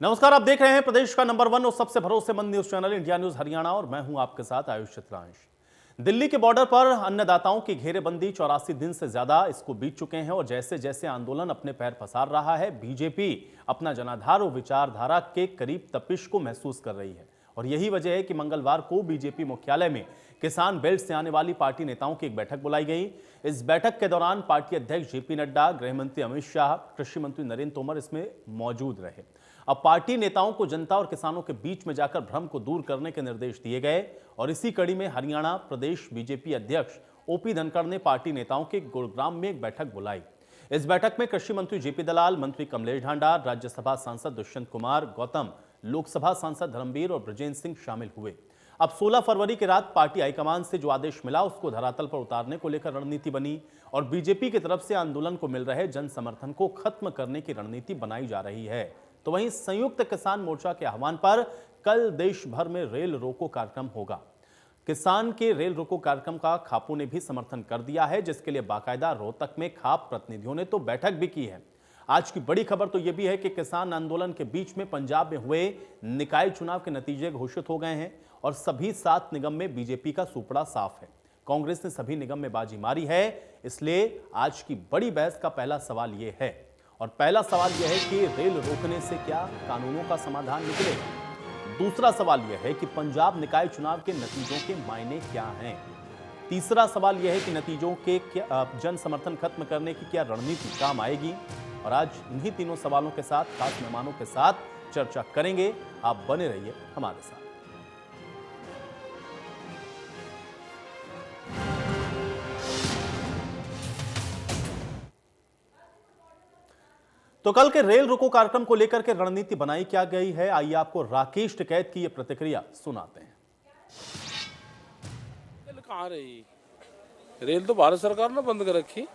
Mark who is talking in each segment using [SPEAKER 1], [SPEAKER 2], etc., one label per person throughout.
[SPEAKER 1] नमस्कार, आप देख रहे हैं प्रदेश का नंबर 1 और सबसे भरोसेमंद news channel India news Haryana और मैं हूं आपके साथ आयुष चित्रांश। दिल्ली के बॉर्डर पर अन्नदाताओं की घेरेबंदी 84 दिन से ज्यादा इसको बीत चुके हैं और जैसे जैसे आंदोलन अपने पैर पसार रहा है, बीजेपी अपना जनाधार और विचारधारा के करीब तपिश को महसूस कर रही है। और यही वजह है कि मंगलवार को बीजेपी मुख्यालय में किसान बेल्ट से आने वाली पार्टी नेताओं की एक बैठक बुलाई गई। इस बैठक के दौरान पार्टी अध्यक्ष जेपी नड्डा, गृह मंत्री अमित शाह, कृषि मंत्री नरेंद्र तोमर इसमें मौजूद रहे। अब पार्टी नेताओं को जनता और किसानों के बीच में जाकर भ्रम को दूर करने के निर्देश दिए गए और इसी कड़ी में हरियाणा प्रदेश बीजेपी अध्यक्ष ओपी धनखड़ ने पार्टी नेताओं के गुरुग्राम में एक बैठक बुलाई। इस बैठक में कृषि मंत्री जेपी दलाल, मंत्री कमलेश ढांडा, राज्यसभा सांसद दुष्यंत कुमार गौतम, लोकसभा सांसद धर्मवीर और ब्रजेंद्र सिंह शामिल हुए। अब 16 फरवरी की रात पार्टी हाईकमान से जो आदेश मिला उसको धरातल पर उतारने को लेकर रणनीति बनी और बीजेपी की तरफ से आंदोलन को मिल रहे जन समर्थन को खत्म करने की रणनीति बनाई जा रही है। तो वहीं संयुक्त किसान मोर्चा के आह्वान पर कल देश भर में रेल रोको कार्यक्रम होगा। किसान के रेल रोको कार्यक्रम का खापों ने भी समर्थन कर दिया है, जिसके लिए बाकायदा रोहतक में खाप प्रतिनिधियों ने तो बैठक भी की है। आज की बड़ी खबर तो यह भी है कि किसान आंदोलन के बीच में पंजाब में हुए निकाय चुनाव के नतीजे घोषित हो गए हैं और सभी 7 निगम में बीजेपी का सुपड़ा साफ है। कांग्रेस ने सभी निगम में बाजी मारी है, इसलिए आज की बड़ी बहस का पहला सवाल यह है और पहला सवाल यह है कि रेल रोकने से क्या कानूनों का समाधान निकलेगा। दूसरा सवाल यह है कि पंजाब निकाय चुनाव के नतीजों के मायने क्या हैं। तीसरा सवाल यह है कि नतीजों के जन समर्थन खत्म करने की क्या रणनीति काम आएगी। और आज इन्हीं तीनों सवालों के साथ खास मेहमानों के साथ चर्चा करेंगे। आप बने रहिए हमारे साथ। तो कल के रेल रोको कार्यक्रम को लेकर के रणनीति बनाई क्या गई है, आइए आपको राकेश टिकैत की यह प्रतिक्रिया सुनाते हैं।
[SPEAKER 2] रेल कहाँ रही? रेल तो भारत सरकार ने बंद कर रखी।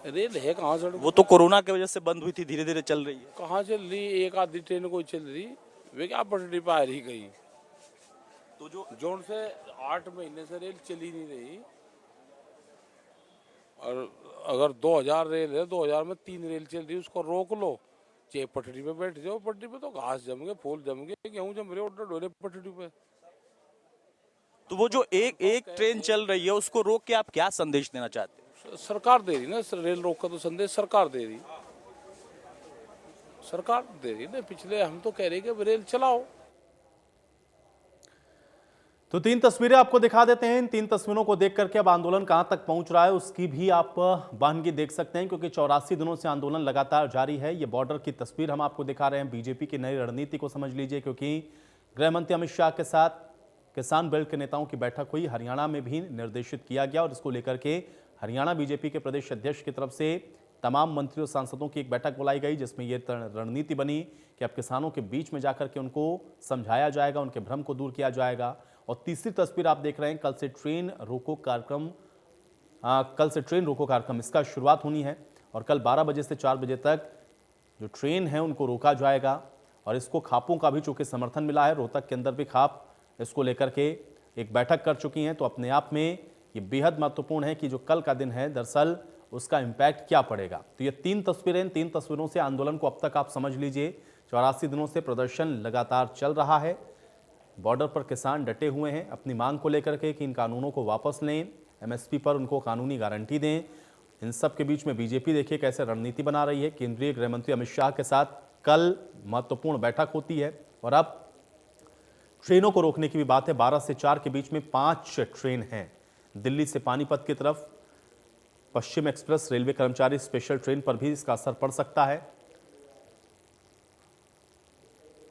[SPEAKER 2] रेल है कहाँ सड़क?
[SPEAKER 3] वो तो कोरोना की वजह से बंद हुई थी, धीरे धीरे चल रही है।
[SPEAKER 2] कहाँ चल रही? एक आधी ट्रेन कोई चल रही, वे क्या पटरी पे आ रही गई।
[SPEAKER 3] तो जो
[SPEAKER 2] जोन से 8 महीने से रेल चली नहीं रही और अगर 2000 रेल है, 2000 में 3 रेल चल रही, उसको रोक लो, चाहे पटरी पे बैठ जाओ। पटरी पे तो घास जम गए, फूल जम गए, गेहूं जम रहे, ऑर्डर डोले पटरी पे।
[SPEAKER 3] तो वो जो एक ट्रेन चल रही है उसको रोक के आप क्या संदेश देना चाहते हैं?
[SPEAKER 2] सरकार दे रही ना, रेल रोक का तो संदेश सरकार दे रही। सरकार दे रही ना, पिछले हम तो कह रहे कि रेल चलाओ।
[SPEAKER 1] तो 3 तस्वीरें आपको दिखा देते हैं। इन 3 तस्वीरों को देख करके अब आंदोलन कहां तक पहुंच रहा है उसकी भी आप बानगी देख सकते हैं, क्योंकि 84 दिनों से आंदोलन लगातार जारी है। ये बॉर्डर की तस्वीर हम आपको दिखा रहे हैं। बीजेपी की नई रणनीति को समझ लीजिए, क्योंकि गृह मंत्री अमित शाह के साथ किसान बेल्ट के नेताओं की बैठक हुई, हरियाणा में भी निर्देशित किया गया और इसको लेकर के हरियाणा बीजेपी के प्रदेश अध्यक्ष की तरफ से तमाम मंत्रियों सांसदों की एक बैठक बुलाई गई, जिसमें यह रणनीति बनी कि अब किसानों के बीच में जाकर के उनको समझाया जाएगा, उनके भ्रम को दूर किया जाएगा। और तीसरी तस्वीर आप देख रहे हैं, कल से ट्रेन रोको कार्यक्रम इसका शुरुआत होनी है और कल 12 बजे से 4 बजे तक जो ट्रेन है उनको रोका जाएगा। और इसको खापों का भी चूंकि समर्थन मिला है, रोहतक के अंदर भी खाप इसको लेकर के एक बैठक कर चुकी हैं। तो अपने आप में ये बेहद महत्वपूर्ण है कि जो कल का दिन है दरअसल उसका इम्पैक्ट क्या पड़ेगा। तो ये 3 तस्वीरें, 3 तस्वीरों से आंदोलन को अब तक आप समझ लीजिए। 84 दिनों से प्रदर्शन लगातार चल रहा है। बॉर्डर पर किसान डटे हुए हैं अपनी मांग को लेकर के कि इन कानूनों को वापस लें, एमएसपी पर उनको कानूनी गारंटी दें। इन सब के बीच में बीजेपी देखिए कैसे रणनीति बना रही है। केंद्रीय गृह मंत्री अमित शाह के साथ कल महत्वपूर्ण बैठक होती है और अब ट्रेनों को रोकने की भी बात है। 12 से 4 के बीच में 5 ट्रेन हैं। दिल्ली से पानीपत की तरफ पश्चिम एक्सप्रेस रेलवे कर्मचारी स्पेशल ट्रेन पर भी इसका असर पड़ सकता है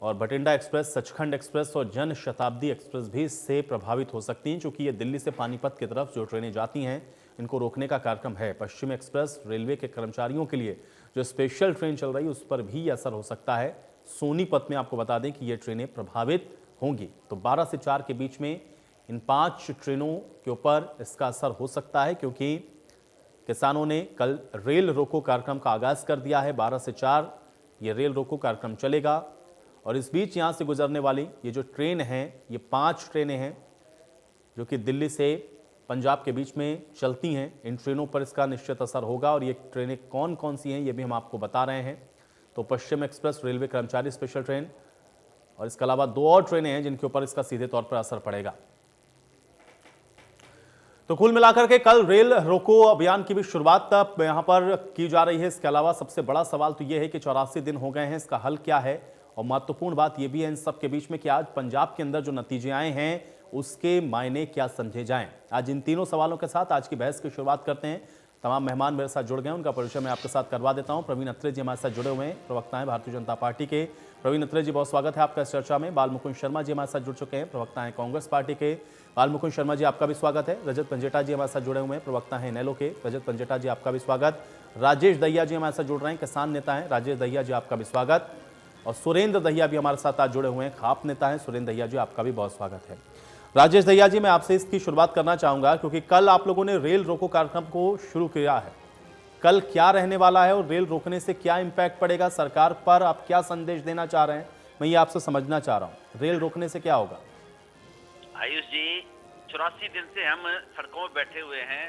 [SPEAKER 1] और बठिंडा एक्सप्रेस, सचखंड एक्सप्रेस और जन शताब्दी एक्सप्रेस भी इससे प्रभावित हो सकती हैं, क्योंकि ये दिल्ली से पानीपत की तरफ जो ट्रेनें जाती हैं इनको रोकने का कार्यक्रम है। पश्चिम एक्सप्रेस रेलवे के कर्मचारियों के लिए जो स्पेशल ट्रेन चल रही है उस पर भी असर हो सकता है। सोनीपत में आपको बता दें कि ये ट्रेनें प्रभावित होंगी। तो 12 से 4 के बीच में इन 5 ट्रेनों के ऊपर इसका असर हो सकता है, क्योंकि किसानों ने कल रेल रोको कार्यक्रम का आगाज कर दिया है। 12 से 4 ये रेल रोको कार्यक्रम चलेगा और इस बीच यहाँ से गुजरने वाली ये जो ट्रेन हैं, ये 5 ट्रेनें हैं जो कि दिल्ली से पंजाब के बीच में चलती हैं। इन ट्रेनों पर इसका निश्चित असर होगा और ये ट्रेनें कौन कौन सी हैं ये भी हम आपको बता रहे हैं। तो पश्चिम एक्सप्रेस रेलवे कर्मचारी स्पेशल ट्रेन, और इसके अलावा 2 और ट्रेनें हैं जिनके ऊपर इसका सीधे तौर पर असर पड़ेगा। तो कुल मिलाकर के कल रेल रोको अभियान की भी शुरुआत यहां पर की जा रही है। इसके अलावा सबसे बड़ा सवाल तो यह है कि 84 दिन हो गए हैं, इसका हल क्या है? और महत्वपूर्ण बात यह भी है इन सब के बीच में कि आज पंजाब के अंदर जो नतीजे आए हैं उसके मायने क्या समझे जाएं। आज इन तीनों सवालों के साथ आज की बहस की शुरुआत करते हैं। तमाम मेहमान मेरे साथ जुड़ गए हैं, उनका परिचय मैं आपके साथ करवा देता हूं। प्रवीण अत्रे जी हमारे साथ जुड़े हुए हैं, प्रवक्ता हैं भारतीय जनता पार्टी के। प्रवीण अत्रे जी, बहुत स्वागत है आपका इस चर्चा में। बालमुकुंद शर्मा जी हमारे साथ जुड़ चुके हैं, प्रवक्ता हैं कांग्रेस पार्टी के। बालमुकुंद शर्मा जी, आपका भी स्वागत है। रजत पंजेटा जी हमारे साथ जुड़े हुए हैं, प्रवक्ता हैं इनेलो के। रजत पंजेटा जी, आपका भी स्वागत। राजेश दहिया जी हमारे साथ जुड़ रहे हैं, किसान नेता हैं। राजेश दहिया जी, आपका भी स्वागत। और सुरेंद्र दहिया भी हमारे साथ आज जुड़े हुए हैं, खाप नेता हैं। सुरेंद्र दहिया जी, आपका भी बहुत स्वागत है। राजेश दहिया जी, मैं आपसे इसकी शुरुआत करना चाहूंगा क्योंकि कल आप लोगों ने रेल रोको कार्यक्रम को शुरू किया है। कल क्या रहने वाला है और रेल रोकने से क्या इंपैक्ट पड़ेगा सरकार पर? आप क्या संदेश देना चाह रहे हैं, मैं ये आपसे समझना चाह रहा हूं। रेल रोकने से क्या होगा?
[SPEAKER 4] आयुष जी, 84 दिन से हम सड़कों में बैठे हुए हैं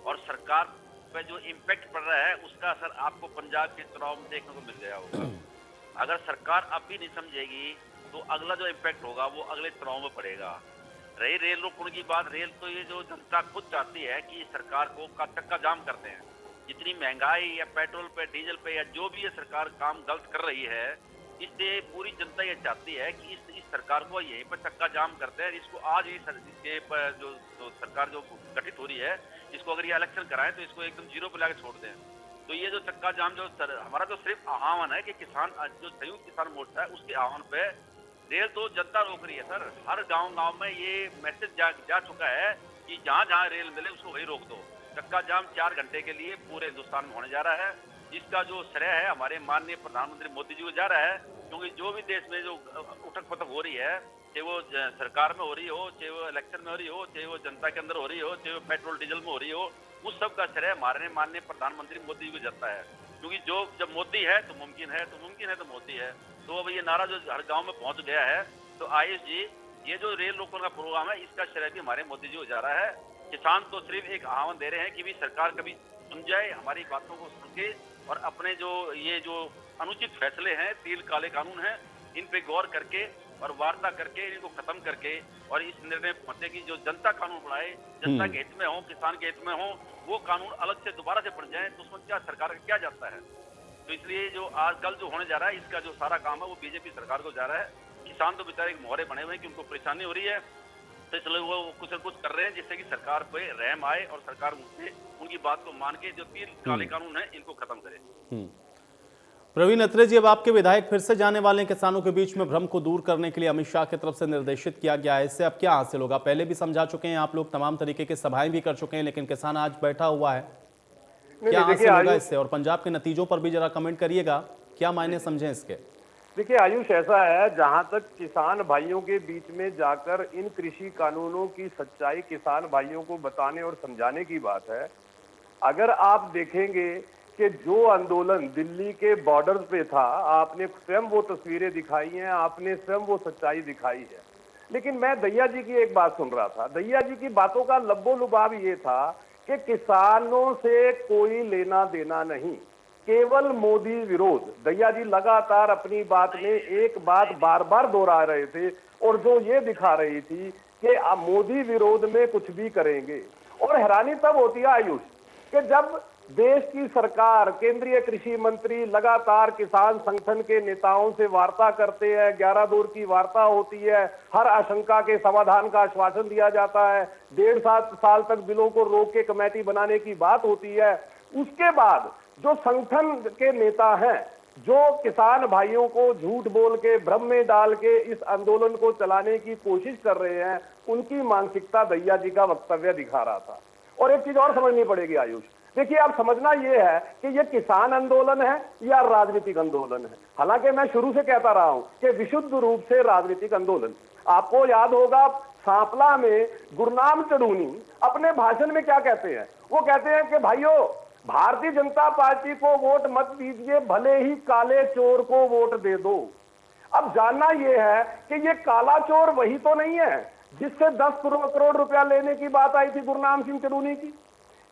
[SPEAKER 4] और सरकार पे जो इम्पैक्ट पड़ रहा है उसका असर आपको पंजाब के चुनाव में देखने को मिल गया होगा। अगर सरकार अब भी नहीं समझेगी तो अगला जो इम्पैक्ट होगा वो अगले चुनाव में पड़ेगा। रही रेल रोकने की बात, रेल तो ये जो जनता खुद चाहती है कि सरकार को चक्का जाम करते हैं। जितनी महंगाई या पेट्रोल पे, डीजल पे या जो भी ये सरकार काम गलत कर रही है, इससे पूरी जनता ये चाहती है कि इस सरकार को यहीं पर चक्का जाम करते हैं। इसको आज ही इसके पर जो सरकार जो गठित हो रही है, इसको अगर ये इलेक्शन कराएं तो इसको एकदम जीरो पे लाके छोड़ दें। तो ये जो चक्का जाम जो हमारा जो सिर्फ आह्वान है कि किसान जो संयुक्त किसान मोर्चा है उसके आह्वान पे रेल तो जनता रोक रही है सर। हर गांव में ये मैसेज जा चुका है कि जहां जहां रेल मिले उसको वही रोक दो। चक्का जाम 4 घंटे के लिए पूरे हिंदुस्तान में होने जा रहा है, जिसका जो श्रेय है हमारे माननीय प्रधानमंत्री मोदी जी को जा रहा है। क्योंकि जो भी देश में जो उठक पटक हो रही है, चाहे वो सरकार में हो रही हो, चाहे वो इलेक्शन में हो रही हो, चाहे वो जनता के अंदर हो रही हो, चाहे वो पेट्रोल डीजल में हो रही हो, उस सब का श्रेय हमारे माननीय प्रधानमंत्री मोदी जी को जाता है। क्योंकि जो जब मोदी है तो मुमकिन है, तो मुमकिन है तो मोदी है। तो अब ये नारा जो हर गाँव में पहुंच गया है। तो आयुष जी, ये जो रेल रोकने का प्रोग्राम है इसका श्रेय भी हमारे मोदी जी को जा रहा है। किसान तो सिर्फ एक आह्वान दे रहे हैं कि भी सरकार कभी सुन जाए, हमारी बातों को सुन के और अपने जो ये जो अनुचित फैसले हैं, तेल काले कानून हैं, इन पे गौर करके और वार्ता करके इनको खत्म करके और इस निर्णय पहुंचे कि जो जनता कानून बनाए, जनता के हित में हो, किसान के हित में हो, वो कानून अलग से दोबारा से बन जाए। तो उसमें क्या सरकार का क्या जाता है? तो इसलिए जो आज कल जो होने जा रहा है, इसका जो सारा काम है वो बीजेपी सरकार को जा रहा है। किसान तो बेचारे मोहरे बने हुए हैं कि उनको परेशानी हो रही है, तो इसलिए वो कुछ न कुछ कर रहे हैं जिससे कि सरकार पे रहम आए और सरकार उनकी बात को मान के जो 3 काले कानून है इनको खत्म करे।
[SPEAKER 1] प्रवीण अत्रे जी, अब आपके विधायक फिर से जाने वाले किसानों के बीच में भ्रम को दूर करने के लिए अमित शाह की तरफ से निर्देशित किया गया है, इससे अब क्या हासिल होगा? पहले भी समझा चुके हैं आप लोग, तमाम तरीके की सभाएं भी कर चुके हैं, लेकिन किसान आज बैठा हुआ है, क्या हासिल होगा इससे? और पंजाब के नतीजों पर भी जरा कमेंट करिएगा, क्या मायने समझें इसके?
[SPEAKER 5] देखिए आयुष, ऐसा है, जहां तक किसान भाइयों के बीच में जाकर इन कृषि कानूनों की सच्चाई किसान भाइयों को बताने और समझाने की बात है, अगर आप देखेंगे कि जो आंदोलन दिल्ली के बॉर्डर पे था, आपने स्वयं वो तस्वीरें दिखाई हैं, आपने स्वयं वो सच्चाई दिखाई है। लेकिन मैं दहिया जी की एक बात सुन रहा था, दहिया जी की बातों का लब्बो लुबाब ये था कि किसानों से कोई लेना देना नहीं, केवल मोदी विरोध। दहिया जी लगातार अपनी बात में एक बात बार बार दोहरा रहे थे और जो ये दिखा रही थी कि मोदी विरोध में कुछ भी करेंगे। और हैरानी तब होती है आयुष कि जब देश की सरकार, केंद्रीय कृषि मंत्री लगातार किसान संगठन के नेताओं से वार्ता करते हैं, 11 दौर की वार्ता होती है, हर आशंका के समाधान का आश्वासन दिया जाता है, 1.5 साल तक बिलों को रोक के कमेटी बनाने की बात होती है। उसके बाद जो संगठन के नेता हैं, जो किसान भाइयों को झूठ बोल के, भ्रम में डाल के इस आंदोलन को चलाने की कोशिश कर रहे हैं, उनकी मानसिकता दहिया जी का वक्तव्य दिखा रहा था। और एक चीज और समझनी पड़ेगी आयुष, देखिए आप समझना यह है कि यह किसान आंदोलन है या राजनीतिक आंदोलन है। हालांकि मैं शुरू से कहता रहा हूं कि विशुद्ध रूप से राजनीतिक आंदोलन। आपको याद होगा सांपला में गुरनाम चढ़ूनी अपने भाषण में क्या कहते हैं? वो कहते हैं कि भाइयों, भारतीय जनता पार्टी को वोट मत दीजिए, भले ही काले चोर को वोट दे दो। अब जानना यह है कि ये काला चोर वही तो नहीं है जिससे 10 करोड़ रुपया लेने की बात आई थी गुरनाम सिंह चढ़ूनी की।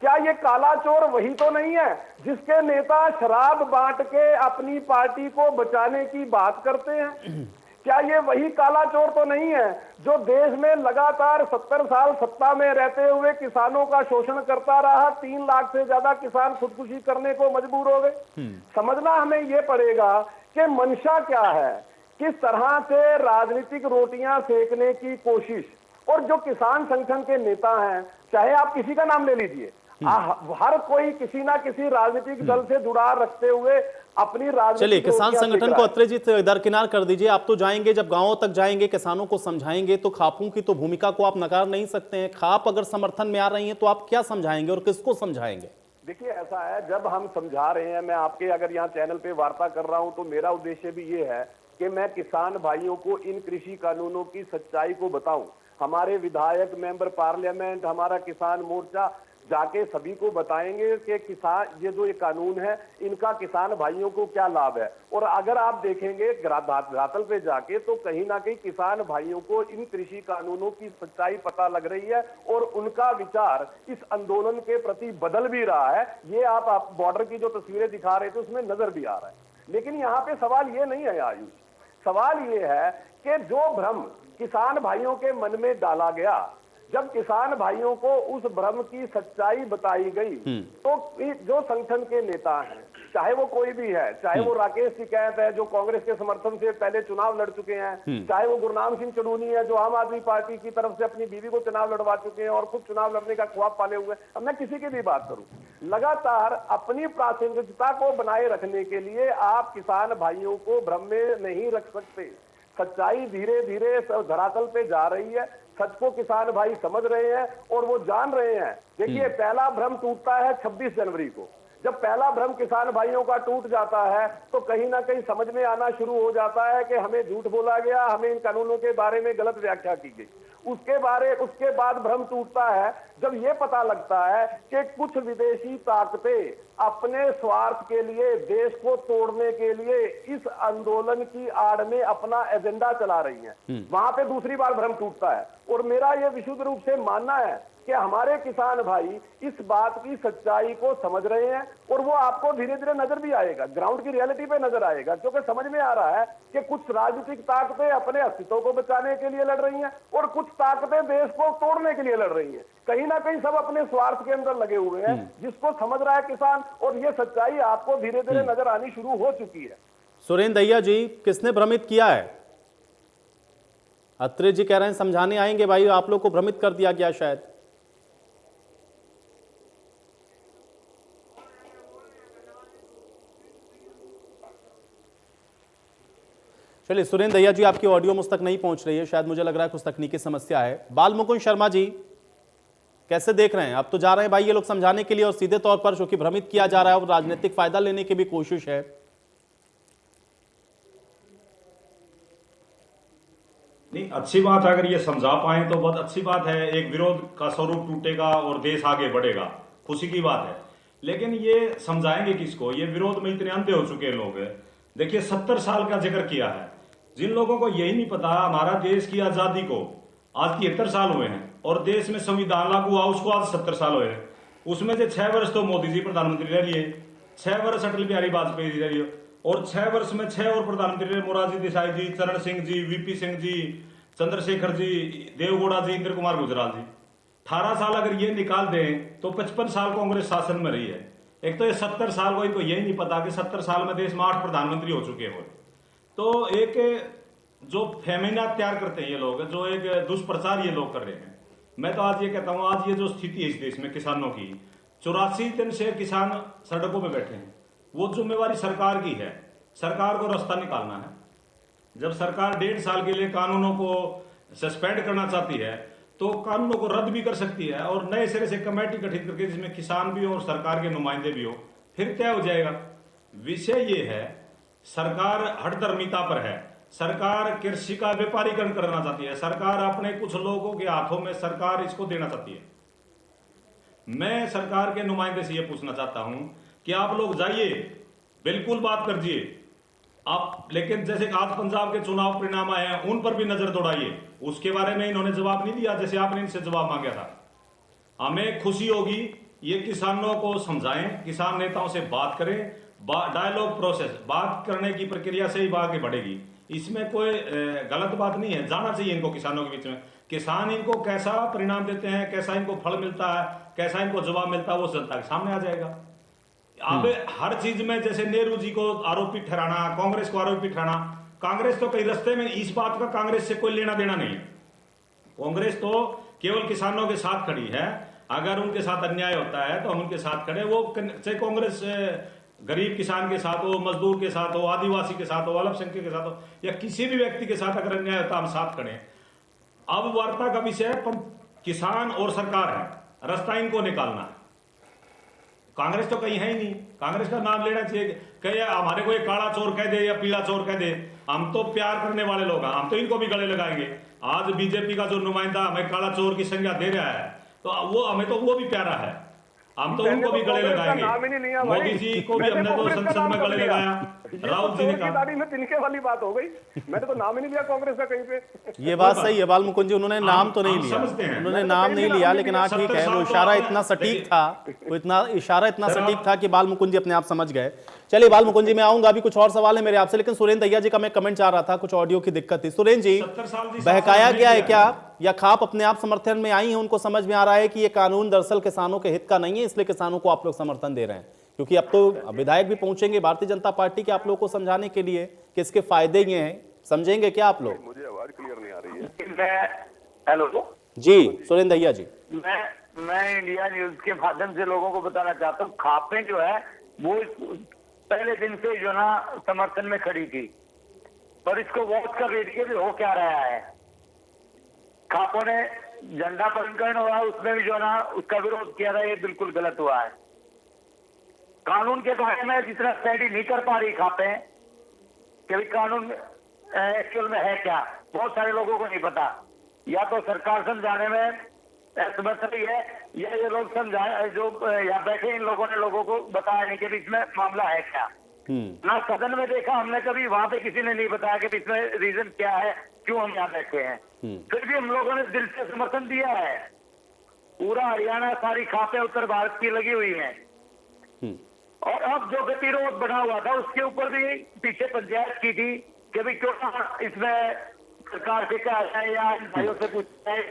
[SPEAKER 5] क्या ये काला चोर वही तो नहीं है जिसके नेता शराब बांट के अपनी पार्टी को बचाने की बात करते हैं? क्या ये वही काला चोर तो नहीं है जो देश में लगातार 70 साल सत्ता में रहते हुए किसानों का शोषण करता रहा? 3 लाख से ज्यादा किसान खुदकुशी करने को मजबूर हो गए। समझना हमें ये पड़ेगा कि मंशा क्या है, किस तरह से राजनीतिक रोटियां सेकने की कोशिश। और जो किसान संगठन के नेता हैं, चाहे आप किसी का नाम ले लीजिए, हर कोई किसी ना किसी राजनीतिक दल से जुड़ा रखते हुए अपनी राजनीतिक।
[SPEAKER 1] चलिए, किसान संगठन को अत्रे जी दरकिनार कर दीजिए। आप तो जाएंगे, जब गांवों तक जाएंगे, किसानों को समझाएंगे, तो खापों की तो भूमिका को आप नकार नहीं सकते हैं। खाप अगर समर्थन में आ रही हैं तो आप क्या समझाएंगे और किसको समझाएंगे?
[SPEAKER 5] देखिए, ऐसा है, जब हम समझा रहे हैं, मैं आपके अगर यहाँ चैनल पे वार्ता कर रहा हूं, तो मेरा उद्देश्य भी ये है कि मैं किसान भाइयों को इन कृषि कानूनों की सच्चाई को बताऊं। हमारे विधायक, मेंबर पार्लियामेंट, हमारा किसान मोर्चा जाके सभी को बताएंगे कि किसान, ये जो ये कानून है, इनका किसान भाइयों को क्या लाभ है। और अगर आप देखेंगे धरातल पे जाके, तो कहीं ना कहीं किसान भाइयों को इन कृषि कानूनों की सच्चाई पता लग रही है और उनका विचार इस आंदोलन के प्रति बदल भी रहा है। ये आप बॉर्डर की जो तस्वीरें दिखा रहे थे उसमें नजर भी आ रहा है। लेकिन यहाँ पे सवाल ये नहीं है आयुष, सवाल ये है कि जो भ्रम किसान भाइयों के मन में डाला गया, जब किसान भाइयों को उस भ्रम की सच्चाई बताई गई, तो जो संगठन के नेता हैं, चाहे वो कोई भी है, चाहे वो राकेश टिकैत है जो कांग्रेस के समर्थन से पहले चुनाव लड़ चुके हैं, चाहे वो गुरनाम सिंह चड़ूनी है जो आम आदमी पार्टी की तरफ से अपनी बीवी को चुनाव लड़वा चुके हैं और खुद चुनाव लड़ने का ख्वाब पाले हुए। अब मैं किसी की भी बात करूं, लगातार अपनी प्रासंगिकता को बनाए रखने के लिए आप किसान भाइयों को भ्रम में नहीं रख सकते। सच्चाई धीरे धीरे धरातल पे जा रही है, सच को किसान भाई समझ रहे हैं और वो जान रहे हैं। देखिए, पहला भ्रम टूटता है 26 जनवरी को। जब पहला भ्रम किसान भाइयों का टूट जाता है तो कहीं ना कहीं समझ में आना शुरू हो जाता है कि हमें झूठ बोला गया, हमें इन कानूनों के बारे में गलत व्याख्या की गई। उसके बाद भ्रम टूटता है जब ये पता लगता है कि कुछ विदेशी ताकतें अपने स्वार्थ के लिए, देश को तोड़ने के लिए इस आंदोलन की आड़ में अपना एजेंडा चला रही हैं। वहां पे दूसरी बार भ्रम टूटता है। और मेरा ये विशुद्ध रूप से मानना है कि हमारे किसान भाई इस बात की सच्चाई को समझ रहे हैं और वो आपको धीरे धीरे नजर भी आएगा, ग्राउंड की रियलिटी पे नजर आएगा, क्योंकि समझ में आ रहा है कि कुछ राजनीतिक ताकतें अपने अस्तित्व को बचाने के लिए लड़ रही हैं और कुछ ताकतें देश को तोड़ने के लिए लड़ रही हैं। कहीं ना कहीं सब अपने स्वार्थ के अंदर लगे हुए हैं, जिसको समझ रहा है किसान, और ये सच्चाई आपको धीरे धीरे नजर आनी शुरू हो चुकी है।
[SPEAKER 1] सुरेंद्र दैया जी, किसने भ्रमित किया है? अत्रे जी कह रहे हैं समझाने आएंगे, भाई आप लोग को भ्रमित कर दिया गया शायद। चलिए, सुरेंद्र दैया जी, आपकी ऑडियो मुझ तक नहीं पहुंच रही है, शायद मुझे लग रहा है कुछ तकनीकी समस्या है। बाल मुकुंद शर्मा जी, कैसे देख रहे हैं? अब तो जा रहे हैं भाई ये लोग समझाने के लिए और सीधे तौर पर चूंकि भ्रमित किया जा रहा है और राजनीतिक फायदा लेने की भी कोशिश है।
[SPEAKER 6] नहीं, अच्छी बात है, अगर ये समझा पाए तो बहुत अच्छी बात है। एक विरोध का स्वरूप टूटेगा और देश आगे बढ़ेगा, खुशी की बात है। लेकिन ये समझाएंगे किसको? ये विरोध में इतने अंधे हो चुके लोग। देखिए, 70 साल का जिक्र किया है। जिन लोगों को यही नहीं पता, हमारा देश की आजादी को आज 73 साल हुए हैं और देश में संविधान लागू हुआ उसको आज 70 साल हुए हैं। उसमें से 6 वर्ष तो मोदी जी प्रधानमंत्री रह लिए, 6 वर्ष अटल बिहारी वाजपेयी जी रह लिए और 6 वर्ष में 6 और प्रधानमंत्री रहे, मोरारजी देसाई जी, चरण सिंह जी, वीपी सिंह जी, चंद्रशेखर जी, देवगौड़ा जी, इंद्र कुमार गुजराल जी। 18 साल अगर ये निकाल दें तो 55 साल कांग्रेस शासन में रही है। एक तो ये 70 साल को इनको यही नहीं पता कि 70 साल में देश में 8 प्रधानमंत्री हो चुके हो। तो एक जो फेमिना तैयार करते हैं ये लोग, जो एक दुष्प्रचार ये लोग कर रहे हैं। मैं तो आज ये कहता हूं, आज ये जो स्थिति है इस देश में किसानों की, 84 दिन से किसान सड़कों पे बैठे हैं। वो जिम्मेवारी सरकार की है, सरकार को रास्ता निकालना है। जब सरकार 1.5 साल के लिए कानूनों को सस्पेंड करना चाहती है तो कानूनों को रद्द भी कर सकती है और नए सिरे से कमेटी गठित करके जिसमें किसान भी हो और सरकार के नुमाइंदे भी हो, फिर तय हो जाएगा। विषय ये है, सरकार हठधर्मिता पर है, सरकार कृषि का व्यापारीकरण करना चाहती है, सरकार अपने कुछ लोगों के हाथों में सरकार इसको देना चाहती है। मैं सरकार के नुमाइंदे से यह पूछना चाहता हूं कि आप लोग जाइए, बिल्कुल बात करिए आप, लेकिन जैसे आज पंजाब के चुनाव परिणाम आए हैं उन पर भी नजर दौड़ाइए। उसके बारे में इन्होंने जवाब नहीं दिया जैसे आपने इनसे जवाब मांगा था। हमें खुशी होगी ये किसानों को समझाएं, किसान नेताओं से बात करें, डायलॉग प्रोसेस, बात करने की प्रक्रिया से ही आगे बढ़ेगी। इसमें कोई गलत बात नहीं है, जाना चाहिए इनको किसानों के बीच में। किसान इनको कैसा परिणाम देते हैं, कैसा इनको फल मिलता है, कैसा इनको जवाब मिलता है, वो जनता के सामने आ जाएगा। अब हर चीज में जैसे नेहरू जी को आरोपी ठहराना, कांग्रेस को आरोपी ठहराना, कांग्रेस तो कई रास्ते में, इस बात का कांग्रेस से कोई लेना देना नहीं है। कांग्रेस तो केवल किसानों के साथ खड़ी है। अगर उनके साथ अन्याय होता है तो हम उनके साथ खड़े। वो चाहे कांग्रेस गरीब किसान के साथ हो, मजदूर के साथ हो, आदिवासी के साथ हो, अल्पसंख्यक के साथ हो, या किसी भी व्यक्ति के साथ अगर अन्याय होता है, हम साथ खड़े हैं। अब वार्ता का विषय किसान और सरकार है, रास्ता इनको निकालना है। कांग्रेस तो कहीं है ही नहीं। कांग्रेस का नाम लेना चाहिए, कहे हमारे को ये काला चोर कह दे या पीला चोर कह दे, हम तो प्यार करने वाले लोग हैं, हम तो इनको भी गले लगाएंगे। आज बीजेपी का जो नुमाइंदा हमें काला चोर की संज्ञा दे रहा है, तो वो हमें तो वो भी प्यारा है, हम तो उनको भी गले लगाएंगे। मोदी जी को भी हमने तो संसद में गले लगाया, राहुल जी ने कहा।
[SPEAKER 5] में तिनके वाली बात हो गई, मैंने तो नाम ही नहीं लिया कांग्रेस का कहीं पे।
[SPEAKER 1] ये बात सही है बाल मुकुंद जी, उन्होंने नाम तो नहीं लिया, उन्होंने नाम नहीं लिया, लेकिन हाँ ठीक है, वो इशारा इतना सटीक था, वो इशारा इतना सटीक था कि बाल मुकुंद जी अपने आप समझ गए। चलिए बाल मुकुंद जी, मैं आऊंगा, अभी कुछ और सवाल है मेरे आपसे, लेकिन सुरेंद्र दैया जी का मैं कमेंट चाह रहा था, कुछ ऑडियो की दिक्कत थी। सुरेंद्र जी, बहकाया गया है क्या, या खाप अपने आप समर्थन में आई है, उनको समझ में आ रहा है कि ये कानून दरअसल किसानों के हित का नहीं है, इसलिए किसानों को आप लोग समर्थन दे रहे हैं? क्योंकि अब तो विधायक भी पहुंचेंगे भारतीय जनता पार्टी के आप लोगों को समझाने के लिए कि इसके फायदे ये हैं, समझेंगे क्या आप लोग?
[SPEAKER 5] मुझे आवाज क्लियर नहीं आ रही है।
[SPEAKER 7] हेलो
[SPEAKER 1] जी सुरेंद्र दैया जी,
[SPEAKER 7] मैं इंडिया न्यूज के माध्यम से लोगों को बताना चाहता हूँ, खापें जो है वो पहले दिन से जो ना समर्थन में खड़ी थी, पर इसको वोट कर रही थी, हो क्या रहा है। खापों ने झंडा पंजीकरण हुआ, उसमें भी जो ना उसका विरोध किया था, ये बिल्कुल गलत हुआ है। कानून के बारे में जितना स्टडी नहीं कर पा रही खापें कि भाई कानून एक्चुअल में है क्या, बहुत सारे लोगों को नहीं पता। या तो सरकार समझाने में समर्थ रही है, या ये लोग समझाए जो यहाँ बैठे इन लोगों ने लोगों को बताया नहीं कि इसमें मामला है क्या। ना सदन में देखा हमने कभी, वहां पे किसी ने नहीं बताया कि इसमें रीजन क्या है, क्यों हम यहाँ बैठे हैं। फिर भी हम लोगों ने दिल से समर्थन दिया है। पूरा हरियाणा, सारी खापें उत्तर भारत की लगी हुई है। और अब जो गतिरोध बना हुआ था, उसके ऊपर भी पीछे पंचायत की थी कि भाई क्यों इसमें सरकार से क्या है, या भाइयों से पूछते हैं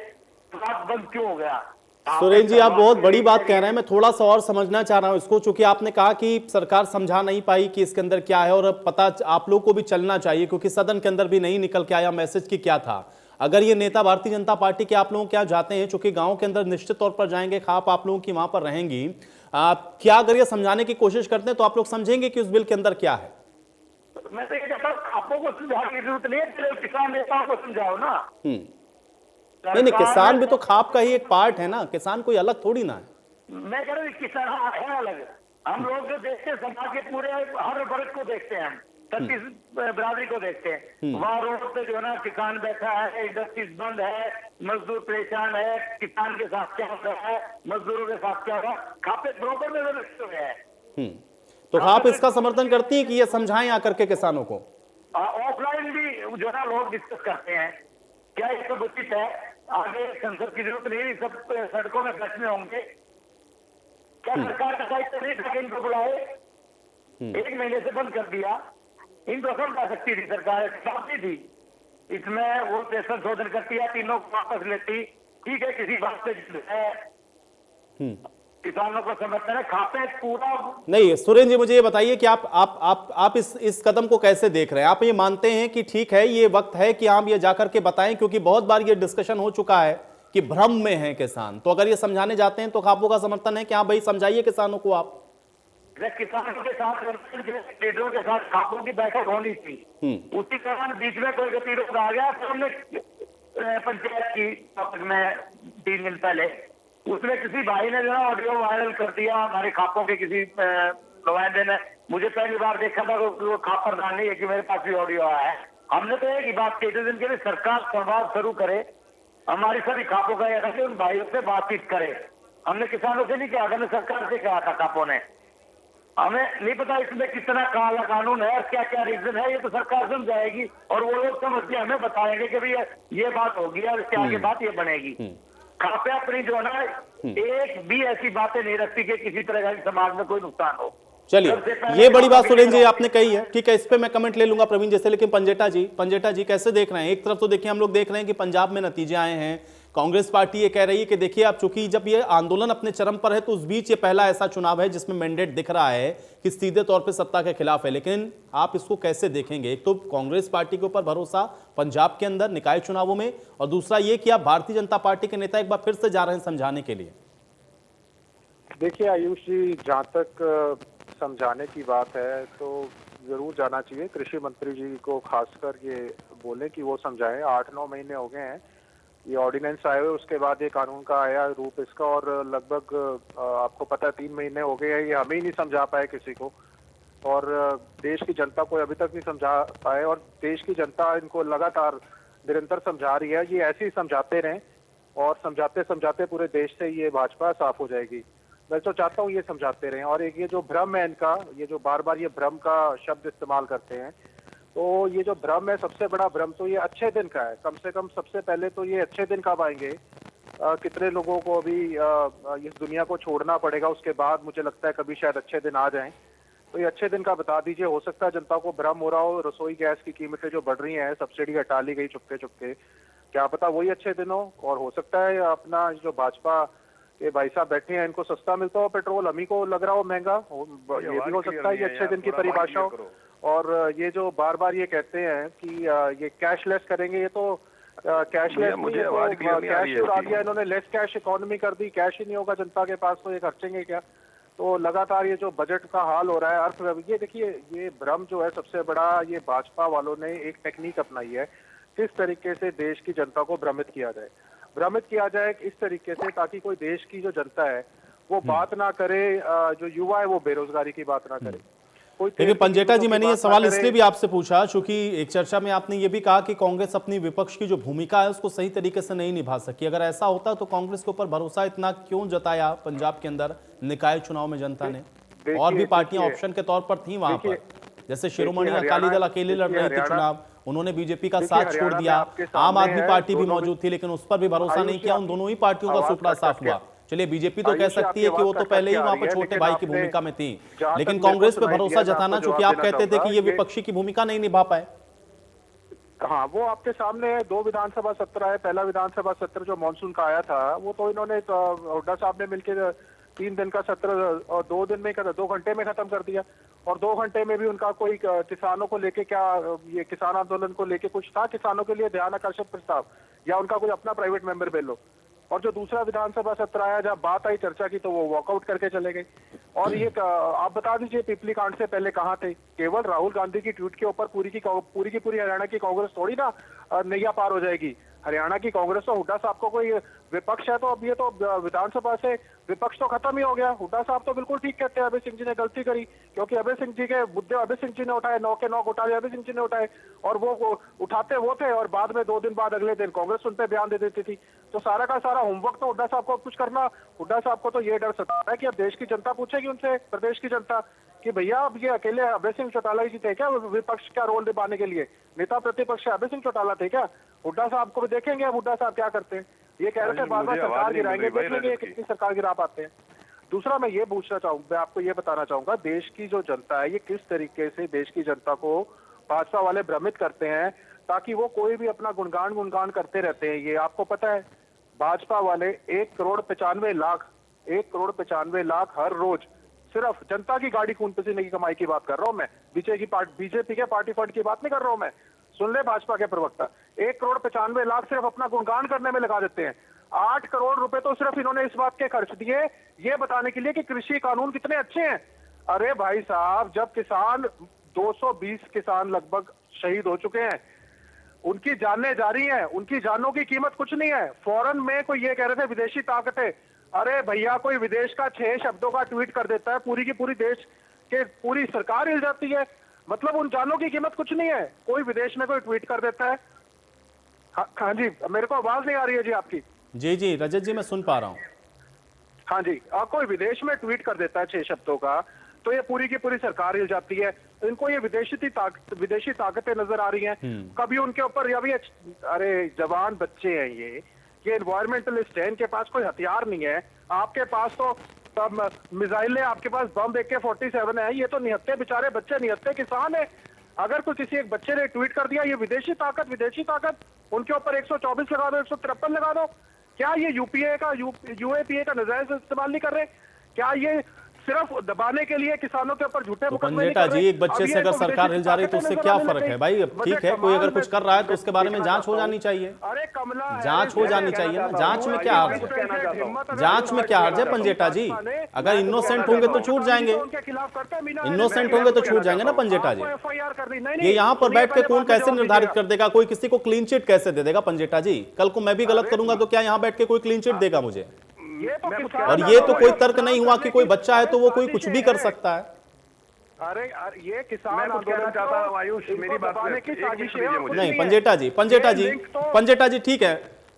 [SPEAKER 7] बात बंद क्यों हो गया।
[SPEAKER 1] सुरेंद्र जी, आप बहुत बड़ी बात कह रहे हैं, मैं थोड़ा सा और समझना चाह रहा हूं इसको, चूंकि आपने कहा कि सरकार समझा नहीं पाई कि इसके अंदर क्या है, और पता आप लोग को भी चलना चाहिए, क्योंकि सदन के अंदर भी नहीं निकल के आया मैसेज कि क्या था। अगर ये नेता भारतीय जनता पार्टी के आप लोगों के यहाँ जाते हैं, चूंकि गांव के अंदर निश्चित तौर पर जाएंगे, खाप आप लोगों की वहां पर रहेंगी, क्या अगर ये समझाने की कोशिश करते हैं तो आप लोग समझेंगे कि उस बिल के अंदर क्या है?
[SPEAKER 7] मैं तो ये कहता हूँ, खापों को समझाने की जरूरत नहीं है, किसान नेताओं को समझाओ ना।
[SPEAKER 1] नहीं, किसान भी तो खाप का ही एक पार्ट है ना, किसान कोई अलग थोड़ी ना है।
[SPEAKER 7] मैं कह रहा हूँ किसान है अलग। हम लोग जो देखते हैं समाज के पूरे हर वर्ग को देखते हैं, हम 36 बिरादरी को देखते हैं। वहाँ रोड पे जो है ना किसान बैठा है, इंडस्ट्रीज बंद है, मजदूर परेशान है, किसान के साथ क्या हो रहा है, मजदूरों के साथ क्या हो रहा है, खापे बरोबर में व्यवस्थित हुए हैं।
[SPEAKER 1] तो आप इसका समर्थन करती हैं कि ये समझाएं आकर के किसानों को?
[SPEAKER 7] ऑफलाइन भी जो है ना लोग डिस्कस करते हैं, क्या ये सब उचित है, आगे संसद की जरूरत नहीं, सब सड़कों में फैसले होंगे। क्या सरकार का दायित्व नहीं था कि इनको बुलाए? 1 महीने से बंद कर दिया, इनको समझा सकती थी सरकार, साथी थी। इसमें वो संशोधन करती है, तीनों को वापस लेती, ठीक है, किसी बात पे है किसानों को समर्थन है, खाते पूरा
[SPEAKER 1] नहीं। सुरेंद्र जी, मुझे ये बताइए कि आप इस कदम को कैसे देख रहे हैं? आप ये मानते हैं कि ठीक है, ये वक्त है कि आप ये जाकर के बताएं, क्योंकि बहुत बार ये डिस्कशन हो चुका है कि भ्रम में है किसान, तो अगर ये समझाने जाते हैं तो खापों का समर्थन है कि हाँ भाई समझाइए किसानों को आप?
[SPEAKER 7] किसानों के साथ, लीडरों के साथ खापों की बैठक होनी थी, उसी दौरान बीच में कोई गतिरोध आ गया, तो हमने पंचायत की में 3 दिन पहले उसमें किसी भाई ने जो है ऑडियो वायरल कर दिया, हमारे खापों के किसी नुमाइंदे ने। मुझे पहली बार देखा था वो खाप प्रधान नहीं है कि मेरे पास भी ऑडियो आया है। हमने तो एक ही बात कही थी कि सरकार संवाद शुरू करे, हमारी सभी खापों का यह था कि उन भाइयों से बातचीत करे। हमने किसानों से नहीं कहा, हमने सरकार से कहा था। खापों ने, हमें नहीं पता इसमें कितना काला कानून है और क्या क्या रीजन है, ये तो सरकार समझाएगी और वो लोग समझ के हमें बताएंगे कि भाई ये बात होगी और इसके आगे बात ये बनेगी। खापे अपनी जो है ना, एक भी ऐसी बातें नहीं रखती कि किसी तरह का समाज में कोई नुकसान हो।
[SPEAKER 1] चलिए, ये बड़ी बात सुरेंद्र जी आपने कही है, ठीक है, इस पे मैं कमेंट ले लूंगा प्रवीण जैसे। लेकिन पंजेटा जी कैसे देख रहे हैं? एक तरफ तो देखिए हम लोग देख रहे हैं कि पंजाब में नतीजे आए हैं, कांग्रेस पार्टी ये कह रही है कि देखिए अब चूंकि जब ये आंदोलन अपने चरम पर है तो उस बीच ये पहला ऐसा चुनाव है जिसमें मैंडेट दिख रहा है कि सीधे तौर पे सत्ता के खिलाफ है। लेकिन आप इसको कैसे देखेंगे? एक तो कांग्रेस पार्टी के ऊपर भरोसा पंजाब के अंदर निकाय चुनावों में, और दूसरा ये कि आप भारतीय जनता पार्टी के नेता एक बार फिर से जा रहे हैं समझाने के लिए।
[SPEAKER 8] देखिए आयुष जी, जहाँ तक समझाने की बात है तो जरूर जाना चाहिए। कृषि मंत्री जी को खासकर ये बोले कि वो समझाएं। 8-9 महीने हो गए हैं ये ऑर्डिनेंस आए हुए, उसके बाद ये कानून का आया रूप इसका, और लगभग आपको पता है 3 महीने हो गए हैं, ये हमें ही नहीं समझा पाए किसी को, और देश की जनता को अभी तक नहीं समझा पाए। और देश की जनता इनको लगातार निरंतर समझा रही है। ये ऐसे ही समझाते रहें और समझाते समझाते पूरे देश से ये भाजपा साफ हो जाएगी। मैं तो चाहता हूँ ये समझाते रहें। और एक ये जो भ्रम है इनका, ये जो बार बार ये भ्रम का शब्द इस्तेमाल करते हैं, तो ये जो भ्रम है, सबसे बड़ा भ्रम तो ये अच्छे दिन का है। कम से कम सबसे पहले तो ये अच्छे दिन कब आएंगे, कितने लोगों को अभी इस दुनिया को छोड़ना पड़ेगा, उसके बाद मुझे लगता है कभी शायद अच्छे दिन आ जाएं। तो ये अच्छे दिन का बता दीजिए। हो सकता है जनता को भ्रम हो रहा हो, रसोई गैस की कीमतें जो बढ़ रही हैं, सब्सिडी हटा ली गई चुपके चुपके, क्या पता वही अच्छे दिन हो। और हो सकता है अपना जो भाजपा के भाई साहब बैठे हैं इनको सस्ता मिलता हो पेट्रोल, हमी को लग रहा हो महंगा, ये भी हो सकता है ये अच्छे दिन की परिभाषा हो। और ये जो बार बार ये कहते हैं कि ये कैशलेस करेंगे, ये तो कैशलेस नहीं, ये तो कैश उड़ा दिया इन्होंने, लेस कैश इकोनॉमी कर दी, कैश ही नहीं होगा जनता के पास तो ये खर्चेंगे क्या। तो लगातार ये जो बजट का हाल हो रहा है, अर्थ, ये देखिए ये भ्रम जो है सबसे बड़ा, ये भाजपा वालों ने एक टेक्निक अपनाई है किस तरीके से देश की जनता को भ्रमित किया जाए। भ्रमित किया जाए इस तरीके से ताकि कोई देश की जो जनता है वो बात ना करे, जो युवा है वो बेरोजगारी की बात ना करे।
[SPEAKER 1] लेकिन पंजेटा जी, मैंने ये सवाल इसलिए भी आपसे पूछा क्योंकि एक चर्चा में आपने ये भी कहा कि कांग्रेस अपनी विपक्ष की जो भूमिका है उसको सही तरीके से नहीं निभा सकी। अगर ऐसा होता तो कांग्रेस के ऊपर भरोसा इतना क्यों जताया पंजाब के अंदर निकाय चुनाव में जनता ने? और भी पार्टियां ऑप्शन के तौर पर थी वहां पर, जैसे शिरोमणि अकाली दल अकेले लड़ रही थी चुनाव, उन्होंने बीजेपी का साथ छोड़ दिया। आम आदमी पार्टी भी मौजूद थी लेकिन उस पर भी भरोसा नहीं किया। उन दोनों ही पार्टियों का सुपड़ा साफ हुआ। चलिए, बीजेपी तो कह सकती है कि वो तो पहले ही वहां पर छोटे भाई की भूमिका में थी, लेकिन कांग्रेस पे भरोसा जताना, चूंकि आप कहते थे कि ये विपक्षी की भूमिका नहीं निभा पाए।
[SPEAKER 8] हाँ, वो आपके सामने है। 2 विधानसभा सत्र है। पहला विधानसभा सत्र जो मानसून का आया था वो तो इन्होंने हुड्डा साहब ने मिलकर 3 दिन का सत्र और 2 दिन में 2 घंटे में खत्म कर दिया। और 2 घंटे में भी उनका कोई किसानों को लेके क्या, ये किसान आंदोलन को लेके कुछ था किसानों के लिए ध्यान आकर्षक प्रस्ताव, या उनका कोई अपना प्राइवेट मेंबर बिल हो। और जो दूसरा विधानसभा सत्र आया जब बात आई चर्चा की तो वो वॉकआउट करके चले गए। और ये आप बता दीजिए पिपली कांड से पहले कहाँ थे? केवल राहुल गांधी की ट्वीट के ऊपर पूरी की पूरी हरियाणा की कांग्रेस थोड़ी ना नैया पार हो जाएगी। हरियाणा की कांग्रेस तो हुड्डा साहब को कोई विपक्ष है तो अब ये तो विधानसभा से विपक्ष तो खत्म ही हो गया। हुड्डा साहब तो बिल्कुल ठीक कहते हैं अभय सिंह जी ने गलती करी, क्योंकि अभय सिंह जी के मुद्दे अभय सिंह जी ने उठाए, 9 के 9 घोटाले अभय सिंह जी ने उठाए, और वो उठाते वो थे और बाद में 2 दिन बाद अगले दिन कांग्रेस उन पर बयान दे देती थी। तो सारा का सारा होमवर्क तो हुड्डा साहब को कुछ करना। हुड्डा साहब को तो ये डर सता है कि अब देश की जनता पूछेगी उनसे, प्रदेश की जनता, कि भैया अब ये अकेले अभय सिंह चौटाला जी थे क्या विपक्ष का रोल निभाने के लिए? नेता प्रतिपक्ष अभय सिंह चौटाला थे क्या? हुड्डा साहब को भी देखेंगे अब हुड्डा साहब क्या करते हैं। ये कह रहे थे बार बार सरकार गिराएंगे, देख लेंगे कितनी सरकार गिरा पाते हैं। दूसरा मैं ये पूछना चाहूंगा, मैं आपको ये बताना चाहूंगा, देश की जो जनता है ये किस तरीके से देश की जनता को भाजपा वाले भ्रमित करते हैं ताकि वो कोई भी अपना गुणगान करते रहते हैं। ये आपको पता है भाजपा वाले 1 करोड़ 95 लाख हर रोज सिर्फ जनता की गाड़ी खून पसीने की कमाई की बात कर रहा हूं मैं, बीजेपी के पार्टी फंड की बात नहीं कर रहा हूं मैं। सुन ले भाजपा के प्रवक्ता, 1 करोड़ 95 लाख सिर्फ अपना गुणगान करने में लगा देते हैं। 8 करोड़ रुपए तो सिर्फ इन्होंने इस बात के खर्च दिए ये बताने के लिए कि कृषि कानून कितने अच्छे हैं। अरे भाई साहब, जब किसान 220 किसान लगभग शहीद हो चुके हैं, उनकी जानें जा रही हैं, उनकी जानों की कीमत कुछ नहीं है। फॉरेन में कोई ये कह रहे थे विदेशी ताकतें, अरे भैया कोई विदेश का 6 शब्दों का ट्वीट कर देता है, पूरी की पूरी देश के पूरी सरकार हिल जाती है। मतलब उन जानों की कीमत कुछ नहीं है। कोई विदेश में कोई ट्वीट कर देता है। हाँ जी, मेरे को आवाज नहीं आ रही है जी आपकी?
[SPEAKER 1] जी रजत जी, मैं सुन पा रहा हूँ।
[SPEAKER 8] हाँ जी, कोई विदेश में ट्वीट कर देता है 6 शब्दों का तो ये पूरी की पूरी सरकार हिल जाती है। इनको ये विदेशी ताकतें नजर आ रही हैं। कभी उनके ऊपर या भी, अरे जवान बच्चे हैं ये ये इन्वायरमेंटलिस्ट है, इनके पास कोई हथियार नहीं है। आपके पास तो मिसाइल है, आपके पास बम AK-47 है। ये तो निहत्थे बेचारे बच्चे, निहत्थे किसान है। अगर कोई किसी एक बच्चे ने ट्वीट कर दिया ये विदेशी ताकत, उनके ऊपर 124 लगा दो, 153 लगा दो। क्या ये UAPA का नजायज इस्तेमाल नहीं कर रहे? क्या ये सिर्फ दबाने के लिए किसानों के ऊपर झूठे मुकदमे नहीं कर
[SPEAKER 1] पंजेटा
[SPEAKER 8] रहे?
[SPEAKER 1] जी, एक बच्चे से अगर सरकार हिल जा रही है तो उससे क्या फर्क है भाई? अब ठीक है, कोई अगर कुछ कर रहा है तो उसके बारे में जांच हो जानी चाहिए।
[SPEAKER 8] अरे कमला,
[SPEAKER 1] जांच हो जानी चाहिए ना। जांच में क्या हर्ज है? जांच में क्या हर्ज है पंजेटा जी? अगर इनोसेंट होंगे तो छूट जाएंगे, इनोसेंट होंगे तो छूट जाएंगे ना पंजेटा जी। ये यहाँ पर बैठ के कौन कैसे निर्धारित कर देगा? कोई किसी को क्लीन चिट कैसे दे देगा पंजेटा जी? कल को मैं भी गलत करूंगा तो क्या यहाँ बैठ के कोई क्लीन चिट देगा मुझे? और ये तो कोई तर्क नहीं हुआ कि कोई बच्चा है तो वो कोई कुछ भी कर सकता है।
[SPEAKER 8] अरे ये किसान
[SPEAKER 5] मैं कुछ कहना चाहता हूं आयुष, मेरी बात
[SPEAKER 8] की साजिश है।
[SPEAKER 1] नहीं पंजेटा जी ठीक है।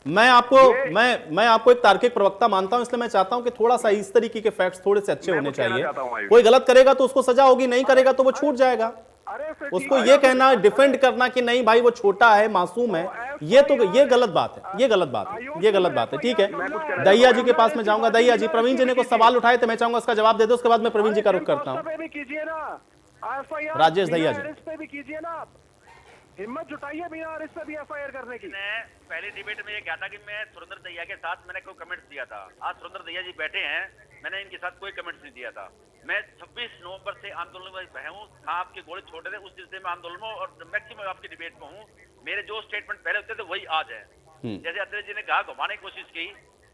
[SPEAKER 1] मैं आपको एक तार्किक प्रवक्ता मानता हूं, इसलिए मैं चाहता हूं कि थोड़ा सा इस तरीके के फैक्ट्स थोड़े से अच्छे होने चाहिए। कोई गलत करेगा तो उसको सजा होगी, नहीं करेगा तो वो छूट जाएगा। उसको ये कहना, डिफेंड करना कि नहीं भाई वो छोटा है, मासूम है, ये गलत बात है। ये गलत बात है। ठीक है, दहिया जी के पास में जाऊंगा। दहिया जी, प्रवीण जी ने कुछ सवाल उठाए थे, मैं चाहूंगा उसका जवाब दे दो, उसके बाद मैं प्रवीण जी का रुख करता हूं। राजेश दहिया जी,
[SPEAKER 8] कीजिए ना, हिम्मत जुटाइए बिना इस पे भी FIR करने की।
[SPEAKER 4] मैं पहले डिबेट में ये कहा था कि मैं सुरेंद्र दहिया के साथ मैंने कोई कमेंट्स दिया था। आज सुरेंद्र दहिया जी बैठे हैं, मैंने इनके साथ कोई कमेंट्स नहीं दिया था। मैं 26 नवंबर से आंदोलन में हूँ। आपके घोड़े छोटे थे उस सिलसिले में आंदोलन में, और मैक्सिमम आपकी डिबेट में हूँ। मेरे जो स्टेटमेंट पहले होते थे वही आज है। जैसे अत्रे जी ने कहा, घुमाने की कोशिश की।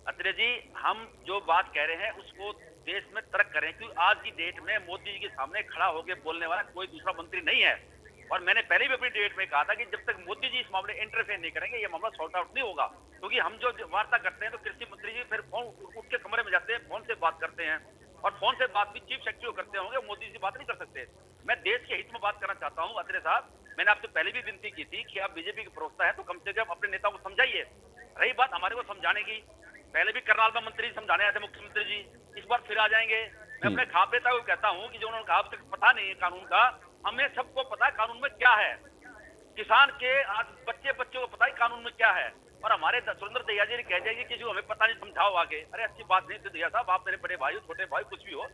[SPEAKER 4] अत्रे जी, हम जो बात कह रहे हैं उसको देश में तर्क करें, क्योंकि आज की डेट में मोदी जी के सामने खड़ा होकर बोलने वाला कोई दूसरा मंत्री नहीं है। और मैंने पहले भी अपनी डिबेट में कहा था कि जब तक मोदी जी इस मामले इंटरफेयर नहीं करेंगे ये मामला सॉर्ट आउट नहीं होगा। क्योंकि हम जो वार्ता करते हैं तो कृषि मंत्री जी फिर फोन उठ के कमरे में जाते हैं, फोन से बात करते हैं, और फोन से बात भी चीफ सेक्रेटरी करते होंगे, मोदी जी बात नहीं कर सकते। मैं देश के हित में बात करना चाहता हूँ। अत्रे साहब, मैंने आपसे पहले भी विनती की थी कि आप बीजेपी के प्रवक्ता है तो कम से कम अपने नेता को समझाइए। रही बात हमारे को समझाने की, पहले भी करनाल में मंत्री समझाने आए थे मुख्यमंत्री जी, इस बार फिर आ जाएंगे। मैं अपने खाप नेता को कहता हूँ कि जो उन्होंने कहा अब तक पता नहीं है कानून का, हमें सबको पता है कानून में क्या है। किसान के आज बच्चे को पता है कानून में क्या है, और हमारे सुरेंद्र दहिया जी ने कह दिया कि जो हमें पता नहीं समझाओ आगे। अरे अच्छी बात नहीं थी दहिया साहब, आप मेरे बड़े भाई हो, छोटे भाई, कुछ भी हो,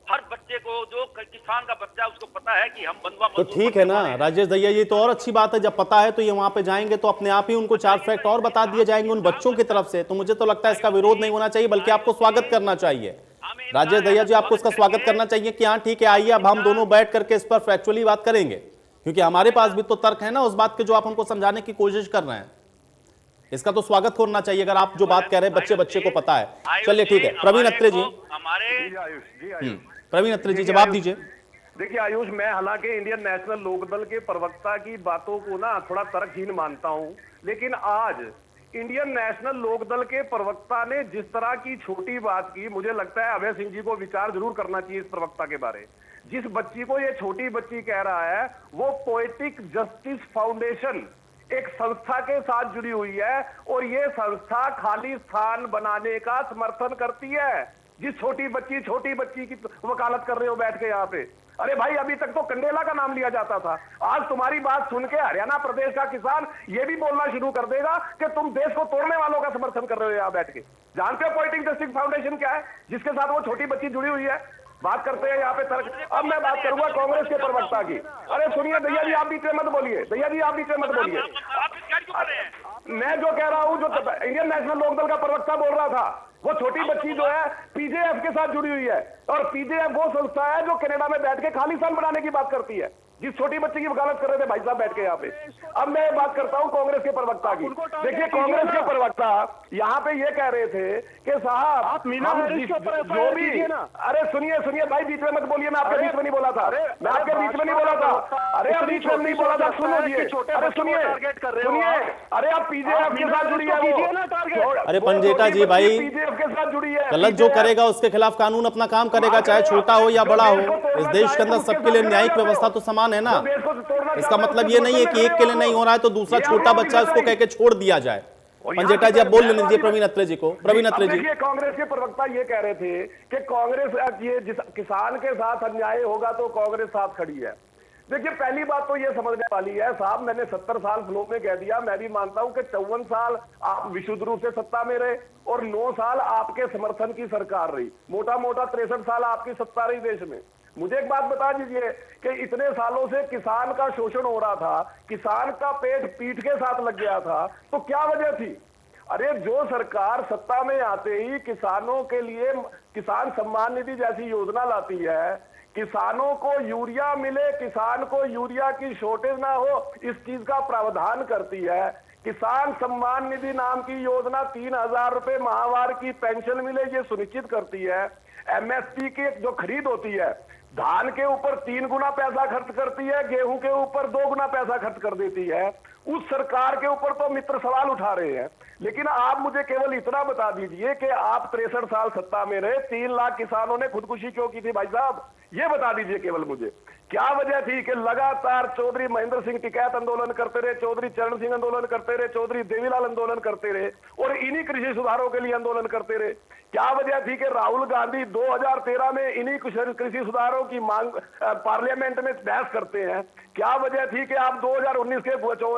[SPEAKER 4] हर बच्चे को, जो किसान का बच्चा है उसको पता है कि हम बंधुआ
[SPEAKER 1] तो ठीक है ना राजेश दहिया, ये तो और अच्छी बात है। जब पता है तो ये वहां पे जाएंगे तो अपने आप ही उनको 4 फैक्ट और बता दिए जाएंगे उन बच्चों की तरफ से। तो मुझे तो लगता है इसका विरोध नहीं होना चाहिए, बल्कि आपको स्वागत करना चाहिए। राजेश दहिया जी, आपको इसका स्वागत करना चाहिए कि हाँ ठीक है, आइए अब हम दोनों बैठ करके इस पर फैक्चुअली बात करेंगे, क्योंकि हमारे पास भी तो तर्क है ना उस बात के जो आप हमको समझाने की कोशिश कर रहे हैं। इसका तो स्वागत होना चाहिए अगर आप जो बात कह रहे हैं बच्चे को पता है। चलिए ठीक है, प्रवीण अत्रे जी, प्रवीण अत्रे जी जवाब दीजिए।
[SPEAKER 5] देखिए आयुष, मैं हालांकि इंडियन नेशनल लोकदल के प्रवक्ता की बातों को ना थोड़ा तर्कहीन मानता हूं, लेकिन आज इंडियन नेशनल लोकदल के प्रवक्ता ने जिस तरह की छोटी बात की, मुझे लगता है अभय सिंह जी को विचार जरूर करना चाहिए इस प्रवक्ता के बारे। जिस बच्ची को ये छोटी बच्ची कह रहा है वो पोएटिक जस्टिस फाउंडेशन एक संस्था के साथ जुड़ी हुई है, और ये संस्था खालिस्तान बनाने का समर्थन करती है। जिस छोटी बच्ची की वकालत कर रहे हो बैठ के यहाँ पे, अरे भाई अभी तक तो कंडेला का नाम लिया जाता था। आज तुम्हारी बात सुन के हरियाणा प्रदेश का किसान ये भी बोलना शुरू कर देगा कि तुम देश को तोड़ने वालों का समर्थन कर रहे हो यहाँ बैठ के। जानते हो पोएटिक जस्टिस फाउंडेशन क्या है, जिसके साथ वो छोटी बच्ची जुड़ी हुई है? बात करते हैं यहाँ पे तर्क। अब मैं बात करूंगा कांग्रेस के प्रवक्ता की। अरे सुनिए दहिया जी, आप बीच में मत बोलिए। दहिया जी, आप बीच में मत बोलिए। मैं जो कह रहा हूँ, जो इंडियन नेशनल लोकदल का प्रवक्ता बोल रहा था, वो छोटी बच्ची जो है PJF के साथ जुड़ी हुई है, और PJF वो संस्था है जो कनाडा में बैठ के खालिस्तान बनाने की बात करती है। जिस छोटी बच्ची की वकालत कर रहे थे भाई साहब बैठ के यहाँ पे। अब मैं बात करता हूँ कांग्रेस के प्रवक्ता की। देखिए कांग्रेस के प्रवक्ता यहाँ पे ये कह रहे थे कि साहब जो भी, अरे सुनिए भाई, बीच में मत बोलिए। मैं आपके बीच में नहीं बोला था, मैं आपके बीच में नहीं बोला था। अरे अब बीच में नहीं बोला था, सुनिए। अरे सुनिए, अरे आप PJF के साथ जुड़ी है।
[SPEAKER 1] अरे पंजेटा जी भाई,
[SPEAKER 5] PJF के साथ जुड़ी है।
[SPEAKER 1] गलत जो करेगा उसके खिलाफ कानून अपना काम करेगा, चाहे छोटा हो या बड़ा हो। इस देश के अंदर सबके लिए न्यायिक व्यवस्था तो समान है ना। इसका मतलब ये नहीं है कि एक के लिए नहीं हो रहा है तो दूसरा छोटा बच्चा उसको कह के छोड़ दिया जाए। पंजेटा जी, अब बोल लेने दीजिए प्रवीण अत्रे जी को। प्रवीण अत्रे जी,
[SPEAKER 5] कांग्रेस के प्रवक्ता ये कह रहे थे कि कांग्रेस ये किसान के साथ अन्याय होगा तो कांग्रेस साथ खड़ी है। देखिए, पहली बात तो ये समझने वाली है साहब, मैंने 70 साल फ्लो में कह दिया, मैं भी मानता हूं कि 54 साल आप विशुद्ध रूप से सत्ता में रहे और 9 साल आपके समर्थन की सरकार रही, मोटा मोटा 63 साल आपकी सत्ता रही देश में। मुझे एक बात बता दीजिए कि इतने सालों से किसान का शोषण हो रहा था, किसान का पेट पीठ के साथ लग गया था, तो क्या वजह थी? अरे जो सरकार सत्ता में आते ही किसानों के लिए किसान सम्मान निधि जैसी योजना लाती है, किसानों को यूरिया मिले, किसान को यूरिया की शॉर्टेज ना हो, इस चीज का प्रावधान करती है, किसान सम्मान निधि नाम की योजना 3,000 रुपए माहवार की पेंशन मिले ये सुनिश्चित करती है, एमएसपी की जो खरीद होती है धान के ऊपर 3 गुना पैसा खर्च करती है, गेहूं के ऊपर 2 गुना पैसा खर्च कर देती है। उस सरकार के ऊपर तो मित्र सवाल उठा रहे हैं, लेकिन आप मुझे केवल इतना बता दीजिए कि आप 63 साल सत्ता में रहे, 3 लाख किसानों ने खुदकुशी क्यों की थी भाई साहब, ये बता दीजिए केवल मुझे। क्या वजह थी कि लगातार चौधरी महेंद्र सिंह टिकैत आंदोलन करते रहे, चौधरी चरण सिंह आंदोलन करते रहे, चौधरी देवीलाल आंदोलन करते रहे और इन्हीं कृषि सुधारों के लिए आंदोलन करते रहे? क्या वजह थी कि राहुल गांधी 2013 में इन्हीं कृषि सुधारों की मांग पार्लियामेंट में बहस करते हैं? क्या वजह थी कि आप 2019 के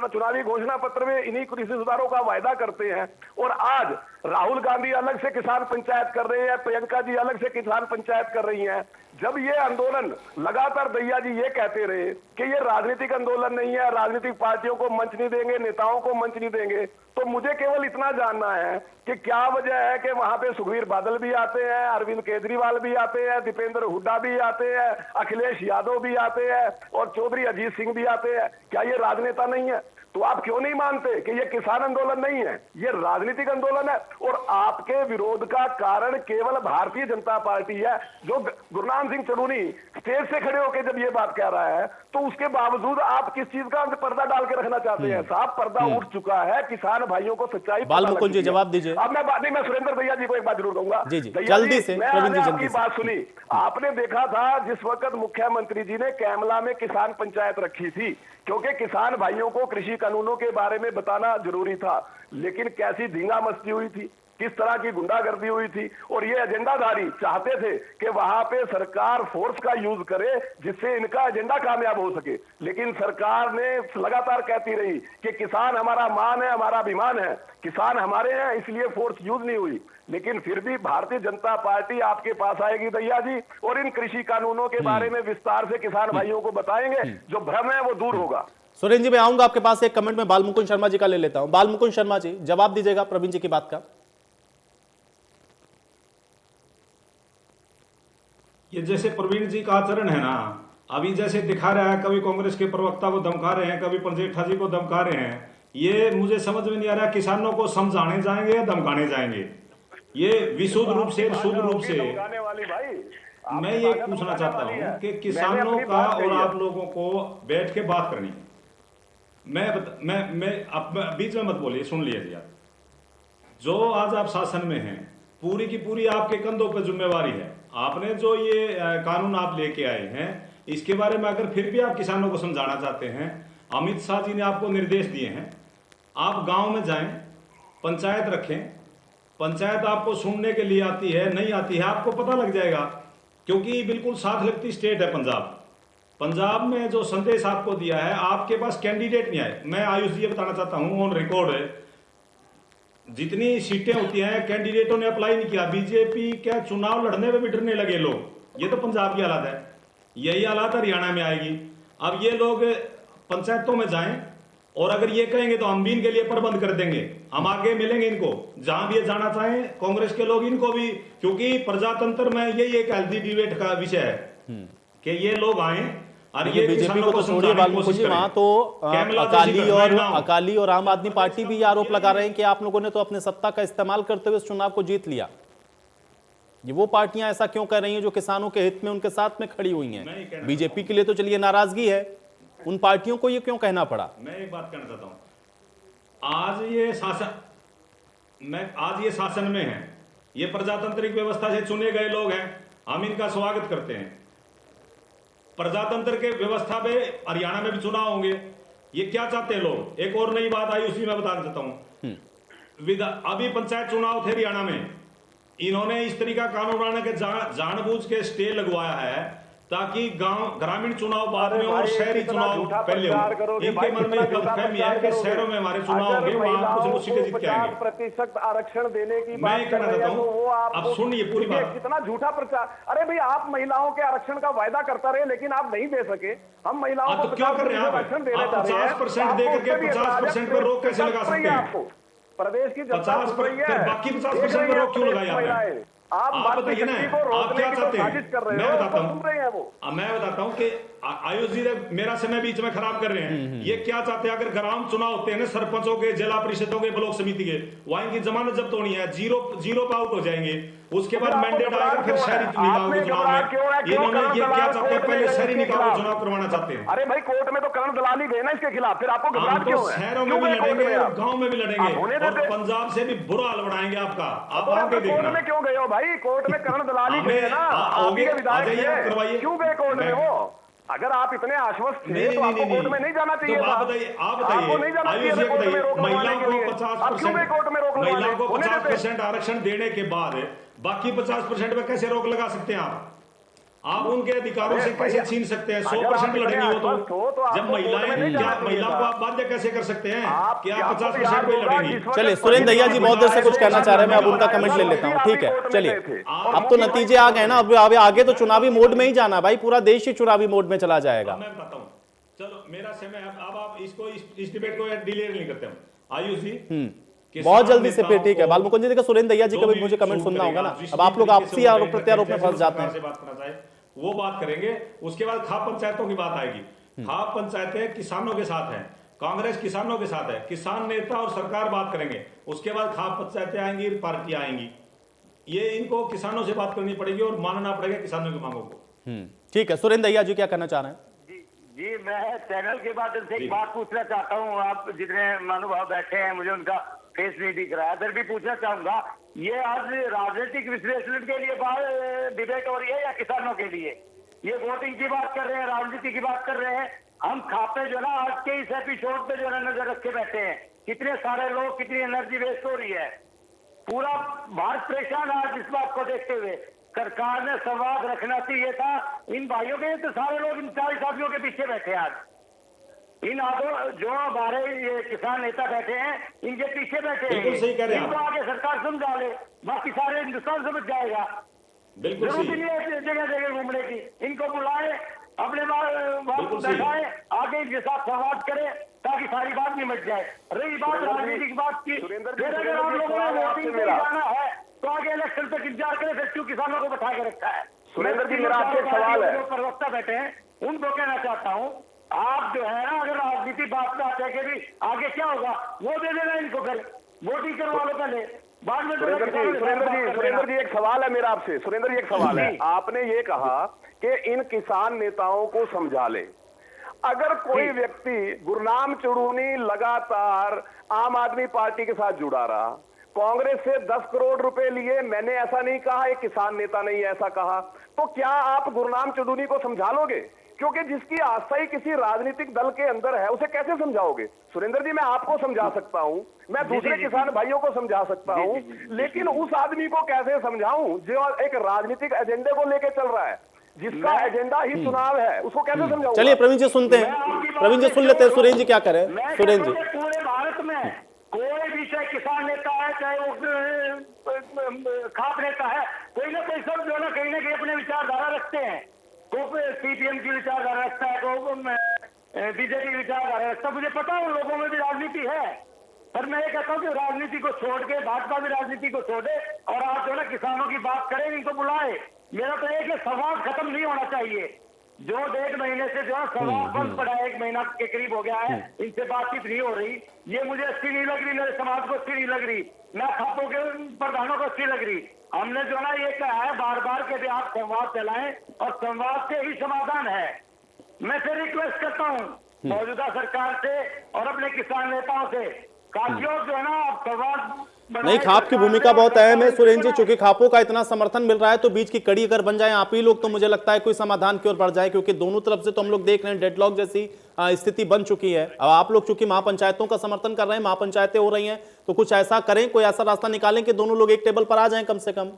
[SPEAKER 5] चुनावी घोषणा पत्र में इन्हीं कृषि सुधारों का वायदा करते हैं और आज राहुल गांधी अलग से किसान पंचायत कर रहे हैं, प्रियंका जी अलग से किसान पंचायत कर रही हैं? जब ये आंदोलन लगातार दैया जी ये कहते रहे कि ये राजनीतिक आंदोलन नहीं है, राजनीतिक पार्टियों को मंच नहीं देंगे, नेताओं को मंच नहीं देंगे, तो मुझे केवल इतना जानना है कि क्या वजह है कि वहां पे सुखबीर बादल भी आते हैं, अरविंद केजरीवाल भी आते हैं, दीपेंद्र हुड्डा भी आते हैं, अखिलेश यादव भी आते हैं और चौधरी अजीत सिंह भी आते हैं? क्या ये राजनेता नहीं है? तो आप क्यों नहीं मानते कि ये किसान आंदोलन नहीं है, ये राजनीतिक आंदोलन है? और आपके विरोध का कारण केवल भारतीय जनता पार्टी है, जो गुरनाम सिंह चन्नूनी स्टेज से खड़े होकर जब ये बात कह रहा है तो उसके बावजूद आप किस चीज का पर्दा डाल के रखना चाहते हैं? साहब, पर्दा उठ चुका है, किसान भाइयों को सच्चाई
[SPEAKER 1] बालमुकुंद जी जवाब दीजिए।
[SPEAKER 5] अब मैं सुरेंद्र भैया जी को एक बात जरूर कहूंगा।
[SPEAKER 1] जी जल्दी से
[SPEAKER 5] मैंने आपकी बात सुनी, आपने देखा था जिस वक्त मुख्यमंत्री जी ने कैमला में किसान पंचायत रखी थी, क्योंकि किसान भाइयों को कृषि कानूनों के बारे में बताना जरूरी था, लेकिन कैसी धींगा मस्ती हुई थी, किस तरह की गुंडागर्दी हुई थी, और ये एजेंडाधारी चाहते थे कि वहां पे सरकार फोर्स का यूज करे जिससे इनका एजेंडा कामयाब हो सके। लेकिन सरकार ने लगातार कहती रही कि किसान हमारा मान है, हमारा अभिमान है, किसान हमारे हैं, इसलिए फोर्स यूज नहीं हुई। लेकिन फिर भी भारतीय जनता पार्टी आपके पास आएगी दैया जी और इन कृषि कानूनों के बारे में विस्तार से किसान भाइयों को बताएंगे, जो भ्रम है वो दूर होगा।
[SPEAKER 1] सुरेंद्र जी, मैं आऊंगा आपके पास, एक कमेंट में बालमुकुंद शर्मा जी का ले लेता हूं। बालमुकुंद शर्मा जी जवाब दीजिएगा प्रवीण जी की बात का।
[SPEAKER 6] ये जैसे प्रवीण जी का आचरण है ना, अभी जैसे दिखा रहा है, कभी कांग्रेस के प्रवक्ता को धमका रहे हैं, कभी प्रजेठा जी को धमका रहे हैं, ये मुझे समझ में नहीं आ रहा किसानों को समझाने जाएंगे या धमकाने जाएंगे। ये विशुद्ध रूप से शुद्ध रूप से मैं ये पूछना चाहता हूं कि किसानों का और आप लोगों को बैठ के बात करनी। मैं अब बीच में मत बोलिए, सुन लीजिए आप। जो आज आप शासन में हैं, पूरी की पूरी आपके कंधों पर जिम्मेवारी है। आपने जो ये कानून आप लेके आए हैं, इसके बारे में अगर फिर भी आप किसानों को समझाना चाहते हैं, अमित शाह जी ने आपको निर्देश दिए हैं, आप गांव में जाएं, पंचायत रखें, पंचायत आपको सुनने के लिए आती है नहीं आती है आपको पता लग जाएगा, क्योंकि बिल्कुल साथ लगती स्टेट है पंजाब। पंजाब में जो संदेश आपको दिया है, आपके पास कैंडिडेट नहीं आए। मैं आयुष जी ये बताना चाहता हूं, ऑन रिकॉर्ड है, जितनी सीटें होती हैं कैंडिडेटों ने अप्लाई नहीं किया। बीजेपी क्या चुनाव लड़ने में भी डरने लगे लोग। ये तो पंजाब की हालत है, यही हालत हरियाणा में आएगी। अब ये लोग पंचायतों में जाएं और अगर ये कहेंगे तो हम भी इनके लिए प्रबंध कर देंगे, हम आगे मिलेंगे इनको जहां भी ये जाना चाहें, कांग्रेस के लोग इनको भी, क्योंकि प्रजातंत्र में यही एक हेल्दी डिबेट का विषय है कि ये लोग आए और ये
[SPEAKER 1] बीजेपी को तो छोड़िए बालमुकुंद जी, वहां तो अकाली और आम आदमी पार्टी भी आरोप लगा रहे हैं कि आप लोगों ने तो अपने सत्ता का इस्तेमाल करते हुए इस चुनाव को जीत लिया। ये वो पार्टियां ऐसा क्यों कर रही हैं जो किसानों के हित में उनके साथ में खड़ी हुई हैं? बीजेपी के लिए तो चलिए नाराजगी है, उन पार्टियों को ये क्यों कहना पड़ा?
[SPEAKER 6] मैं एक बात कहना चाहता हूं, आज ये शासन में है, ये प्रजातांत्रिक व्यवस्था से चुने गए लोग हैं, हम इनका स्वागत करते हैं। प्रजातंत्र के व्यवस्था पे हरियाणा में भी चुनाव होंगे, ये क्या चाहते हैं लोग? एक और नई बात आई उसी में बताना चाहता हूं। अभी पंचायत चुनाव थे हरियाणा में, इन्होंने इस तरीका कानून बनाने के जानबूझ के स्टे लगवाया है ताकि गांव ग्रामीण चुनाव बाद में और
[SPEAKER 5] भाई,
[SPEAKER 6] शहरी
[SPEAKER 5] कितना
[SPEAKER 6] चुनाव
[SPEAKER 5] झूठा
[SPEAKER 6] पहले
[SPEAKER 5] प्रचार
[SPEAKER 6] हो।
[SPEAKER 5] करोगे
[SPEAKER 6] इनके
[SPEAKER 5] भाई,
[SPEAKER 6] मन में
[SPEAKER 5] कितना
[SPEAKER 6] ये
[SPEAKER 5] झूठा
[SPEAKER 6] गलतफहमी है कि
[SPEAKER 5] प्रचार
[SPEAKER 6] शहरों में हमारे चुनाव होंगे, वहां कुछ न सीधे जीत के आएंगे।
[SPEAKER 5] 50% आरक्षण देने की
[SPEAKER 6] मैं
[SPEAKER 5] बात
[SPEAKER 6] कहना
[SPEAKER 5] कर रहे हैं,
[SPEAKER 6] चाहता हूं,
[SPEAKER 5] तो वो आप
[SPEAKER 6] अब सुनिए पूरी बात।
[SPEAKER 5] कितना झूठा प्रचार। अरे भाई, आप महिलाओं के आरक्षण का वायदा करता रहे, लेकिन आप नहीं दे सके। हम महिलाओं को
[SPEAKER 6] तो क्या कर रहे हैं आप?
[SPEAKER 5] आरक्षण देने
[SPEAKER 6] आप
[SPEAKER 5] जा रहे हैं,
[SPEAKER 6] 50% दे करके 50% पर रोक कैसे लगा सकते हैं?
[SPEAKER 5] आपको प्रदेश की जनता
[SPEAKER 6] 50% फिर बाकी 50% पर रोक क्यों लगाई आपने?
[SPEAKER 5] आप
[SPEAKER 6] बताइए ना,
[SPEAKER 5] को
[SPEAKER 6] आप
[SPEAKER 5] रोकने
[SPEAKER 6] क्या
[SPEAKER 5] की तो
[SPEAKER 6] चाहते
[SPEAKER 5] साजिश कर
[SPEAKER 6] हैं?
[SPEAKER 5] रहे
[SPEAKER 6] मैं
[SPEAKER 5] हो,
[SPEAKER 6] बताता
[SPEAKER 5] तो सुन रहे हैं वो।
[SPEAKER 6] हूँ, मैं बताता हूँ कि आयुष जी ने मेरा समय बीच में खराब कर रहे हैं। ये क्या चाहते हैं? अगर ग्राम चुनाव होते हैं ना, सरपंचों के, जिला परिषदों के, ब्लॉक समिति के, वहां इनकी जमानत जब्त होनी है, जीरो पे आउट हो जाएंगे। उसके बाद मैंडेट आएगा, फिर शहरी महिलाओं के चुनाव में। इन्होंने ये क्या चाहते हैं? पहले शहरी निकाय चुनाव करवाना चाहते हैं।
[SPEAKER 5] अरे भाई, कोर्ट में तो करण दलाली गए ना इसके खिलाफ, फिर आपको घबराहट क्यों है?
[SPEAKER 6] शहरों में भी लड़ेंगे और गांव में भी लड़ेंगे, और पंजाब से भी बुरा हाल बढ़ाएंगे आपका। आप आगे देखना।
[SPEAKER 5] कोर्ट में क्यों गए हो भाई? कोर्ट में करण दलाली गए ना, आप ही के विधायक थे, क्यों गए कोर्ट में वो? अगर आप इतने आश्वस्त थे तो आपको कोर्ट में नहीं जाना चाहिए था।
[SPEAKER 6] आप बताइए,
[SPEAKER 5] आपको नहीं जाना चाहिए था कोर्ट में रोक लगाने के लिए। आप क्यों गए कोर्ट में रोक लगाने?
[SPEAKER 6] महिलाओं को 50% आरक्षण देने के बाद बाकी 50% पे कैसे रोक लगा सकते हैं आप उनके अधिकारों से कैसे छीन सकते हैं? 100% लड़ेंगे वो तो जब महिलाएं, क्या महिलाओं को आप बाध्य कैसे कर सकते हैं कि आप 50% पे लड़ेंगी?
[SPEAKER 1] चलिए, सुरेंद्र दहिया जी बहुत देर से कुछ कहना चाह रहे हैं, मैं अब उनका कमेंट ले लेता हूं। ठीक है, चलिए, अब तो नतीजे आ गए ना, अब आगे तो चुनावी मोड में ही जाना भाई, पूरा देश ही चुनावी मोड में चला जाएगा।
[SPEAKER 6] मैं बताता हूँ, चलो मेरा समय, अब आप इसको इस डिबेट को डिले नहीं करते हम। आयुष जी
[SPEAKER 1] बहुत जल्दी से फिर ठीक है, बालमुकुंद जी, देखिए सुरेंद्र दहिया जी का भी मुझे कमेंट सुनना होगा ना। अब आप लोग आपसी आरोप प्रत्यारोप में फंस जाते हैं।
[SPEAKER 6] वो बात करेंगे, उसके बाद खाप पंचायतों की बात आएगी। खाप पंचायतें किसानों के साथ हैं, कांग्रेस किसानों के साथ है, किसान नेता और सरकार बात करेंगे, उसके बाद खाप पंचायतें आएंगी, पार्टियां आएंगी। ये इनको किसानों से बात करनी पड़ेगी और मानना पड़ेगा किसानों की मांगों को।
[SPEAKER 1] ठीक है, सुरेंद्र दहिया जी क्या कहना चाह रहे हैं?
[SPEAKER 7] जी, मैं चैनल के माध्यम से एक बात पूछना चाहता हूँ। आप जितने महानुभाव बैठे हैं, मुझे उनका फेस नहीं दिख रहा है, इधर भी पूछना चाहूंगा, ये आज राजनीतिक विश्लेषण के लिए डिबेट हो रही है या किसानों के लिए? ये वोटिंग की बात कर रहे हैं, राजनीति की बात कर रहे हैं। हम खापे जो ना आज के इस एपिसोड पे जो है नजर रख के बैठे हैं, कितने सारे लोग, कितनी एनर्जी वेस्ट हो रही है। पूरा भारत परेशान आज इस बात को देखते हुए। सरकार ने संवाद रखना चाहिए था इन भाइयों के, तो सारे लोग इन 40 आदमियों के पीछे बैठे आज। इन जो हमारे ये किसान नेता बैठे हैं, इनके पीछे बैठे हैं।
[SPEAKER 6] बिल्कुल सही कह रहे हैं
[SPEAKER 7] इनको आगे सरकार समझा ले, बाकी सारे हिंदुस्तान समझ जाएगा।
[SPEAKER 6] बिल्कुल
[SPEAKER 7] जरूरत नहीं है जगह जगह घूमने की। इनको बुलाए, अपने बैठाए, आगे इनके साथ संवाद करे, ताकि सारी बात निमट जाए। रही बात राजनीतिक बात की, फिर अगर आप लोगों ने वोटिंग पे जाना है तो आगे इलेक्शन तक इंतजार करें, फिर क्यों किसानों को बैठा के रखा है?
[SPEAKER 5] सुरेंद्र जी, मेरा आपसे एक सवाल है।
[SPEAKER 7] जो प्रवक्ता बैठे हैं उनको कहना चाहता हूँ, आप जो है ना, अगर राजनीति बात में आते हैं कि भी आगे क्या होगा, वो दे देना इनको, फिर वोटिंग करवा लो पहले, बाद में।
[SPEAKER 5] सुरेंद्र जी एक सवाल है मेरा आपसे। सुरेंद्र जी एक सवाल है, आपने ये कहा कि इन किसान नेताओं को समझा ले। अगर कोई व्यक्ति गुरनाम चुड़ूनी लगातार आम आदमी पार्टी के साथ जुड़ा रहा, कांग्रेस से 10 करोड़ रुपए लिए, मैंने ऐसा नहीं कहा, एक किसान नेता नहीं ऐसा कहा, तो क्या आप गुरनाम चुड़ूनी को समझा लोगे? क्योंकि जिसकी आस्था ही किसी राजनीतिक दल के अंदर है, उसे कैसे समझाओगे? सुरेंद्र जी, मैं आपको समझा सकता हूं, मैं दूसरे किसान भाइयों को समझा सकता हूं, लेकिन उस आदमी को कैसे समझाऊं जो एक राजनीतिक एजेंडे को लेकर चल रहा है, जिसका एजेंडा ही चुनाव है, उसको कैसे समझाऊं?
[SPEAKER 1] चलिए प्रवीण जी सुनते हैं, प्रवीण जी सुन लेते हैं, सुरेंद्र जी क्या करें? सुरेंद्र जी,
[SPEAKER 7] पूरे भारत में कोई भी, चाहे किसान नेता है, चाहे वो खाप नेता है, कोई ना कोई सब जो ना कहीं ना कहीं अपने विचारधारा रखते हैं। कोई सीपीएम की विचारधारा रखता है, कोई बीजेपी की विचारधारा रखता है। मुझे पता है उन लोगों में भी राजनीति है, पर मैं ये कहता हूँ कि राजनीति को छोड़ के, भाजपा भी राजनीति को छोड़े और आप जो ना किसानों की बात करें, इनको बुलाए। मेरा तो एक संवाद खत्म नहीं होना चाहिए। जो 1.5 महीने से जो है संवाद बंद पड़ा है, 1 महीना के करीब हो गया है, इनसे बातचीत नहीं हो रही। ये मुझे अच्छी नहीं लग रही, मेरे समाज को अच्छी नहीं लग रही, ना खापों के प्रधानों को अच्छी लग रही। हमने जो ना ये कहा है बार बार के भी आप संवाद चलाएं और संवाद से ही समाधान है। मैं फिर रिक्वेस्ट करता हूँ मौजूदा सरकार से और अपने किसान नेताओं से, काफियों जो है ना आप संवाद
[SPEAKER 1] नहीं, खाप की भूमिका बहुत अहम है सुरेंद्र जी, चूंकि खापों का इतना समर्थन मिल रहा है तो बीच की कड़ी अगर बन जाए आप ही लोग, तो मुझे लगता है कोई समाधान की ओर बढ़ जाए, क्योंकि दोनों तरफ से तो हम लोग देख रहे हैं डेडलॉक जैसी स्थिति बन चुकी है। अब आप लोग चूंकि महापंचायतों का समर्थन कर रहे हैं, महापंचायतें हो रही हैं, तो कुछ ऐसा करें, कोई ऐसा रास्ता निकालें कि दोनों लोग एक टेबल पर आ जाएं कम से कम।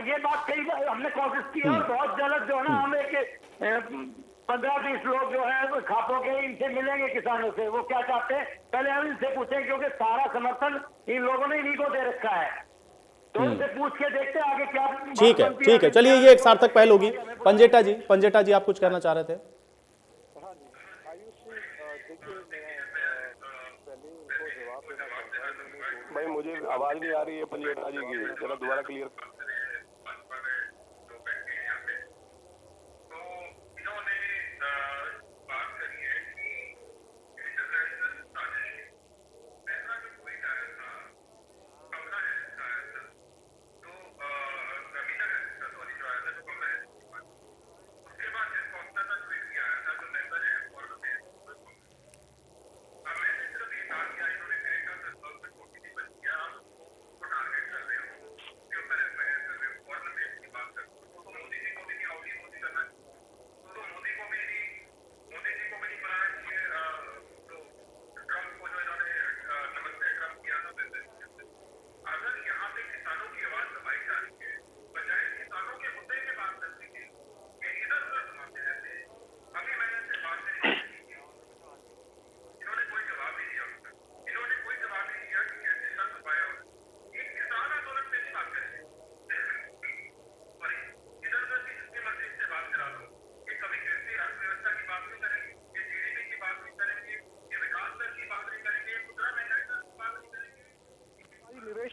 [SPEAKER 7] ये बात कई बार हमने कोशिश की है और बहुत जल्द जो है ना हम एक कि 15-20 लोग जो है खापों के इनसे मिलेंगे किसानों से, वो क्या चाहते हैं पहले हम इनसे पूछें, क्योंकि सारा समर्थन इन लोगों ने इन्हीं को दे रखा है। तो इनसे पूछ के देखते हैं आगे क्या।
[SPEAKER 1] ठीक है, चलिए ये एक सार्थक पहल होगी। पंजेटा जी आप कुछ कहना चाह रहे थे?
[SPEAKER 8] हाँ जी, आयुष जी, देखिए मैं पहले उनको जवाब देना चाहूँगा।
[SPEAKER 5] भाई मुझे आवाज नहीं आ रही है पंजेटा जी की, जरा दोबारा क्लियर।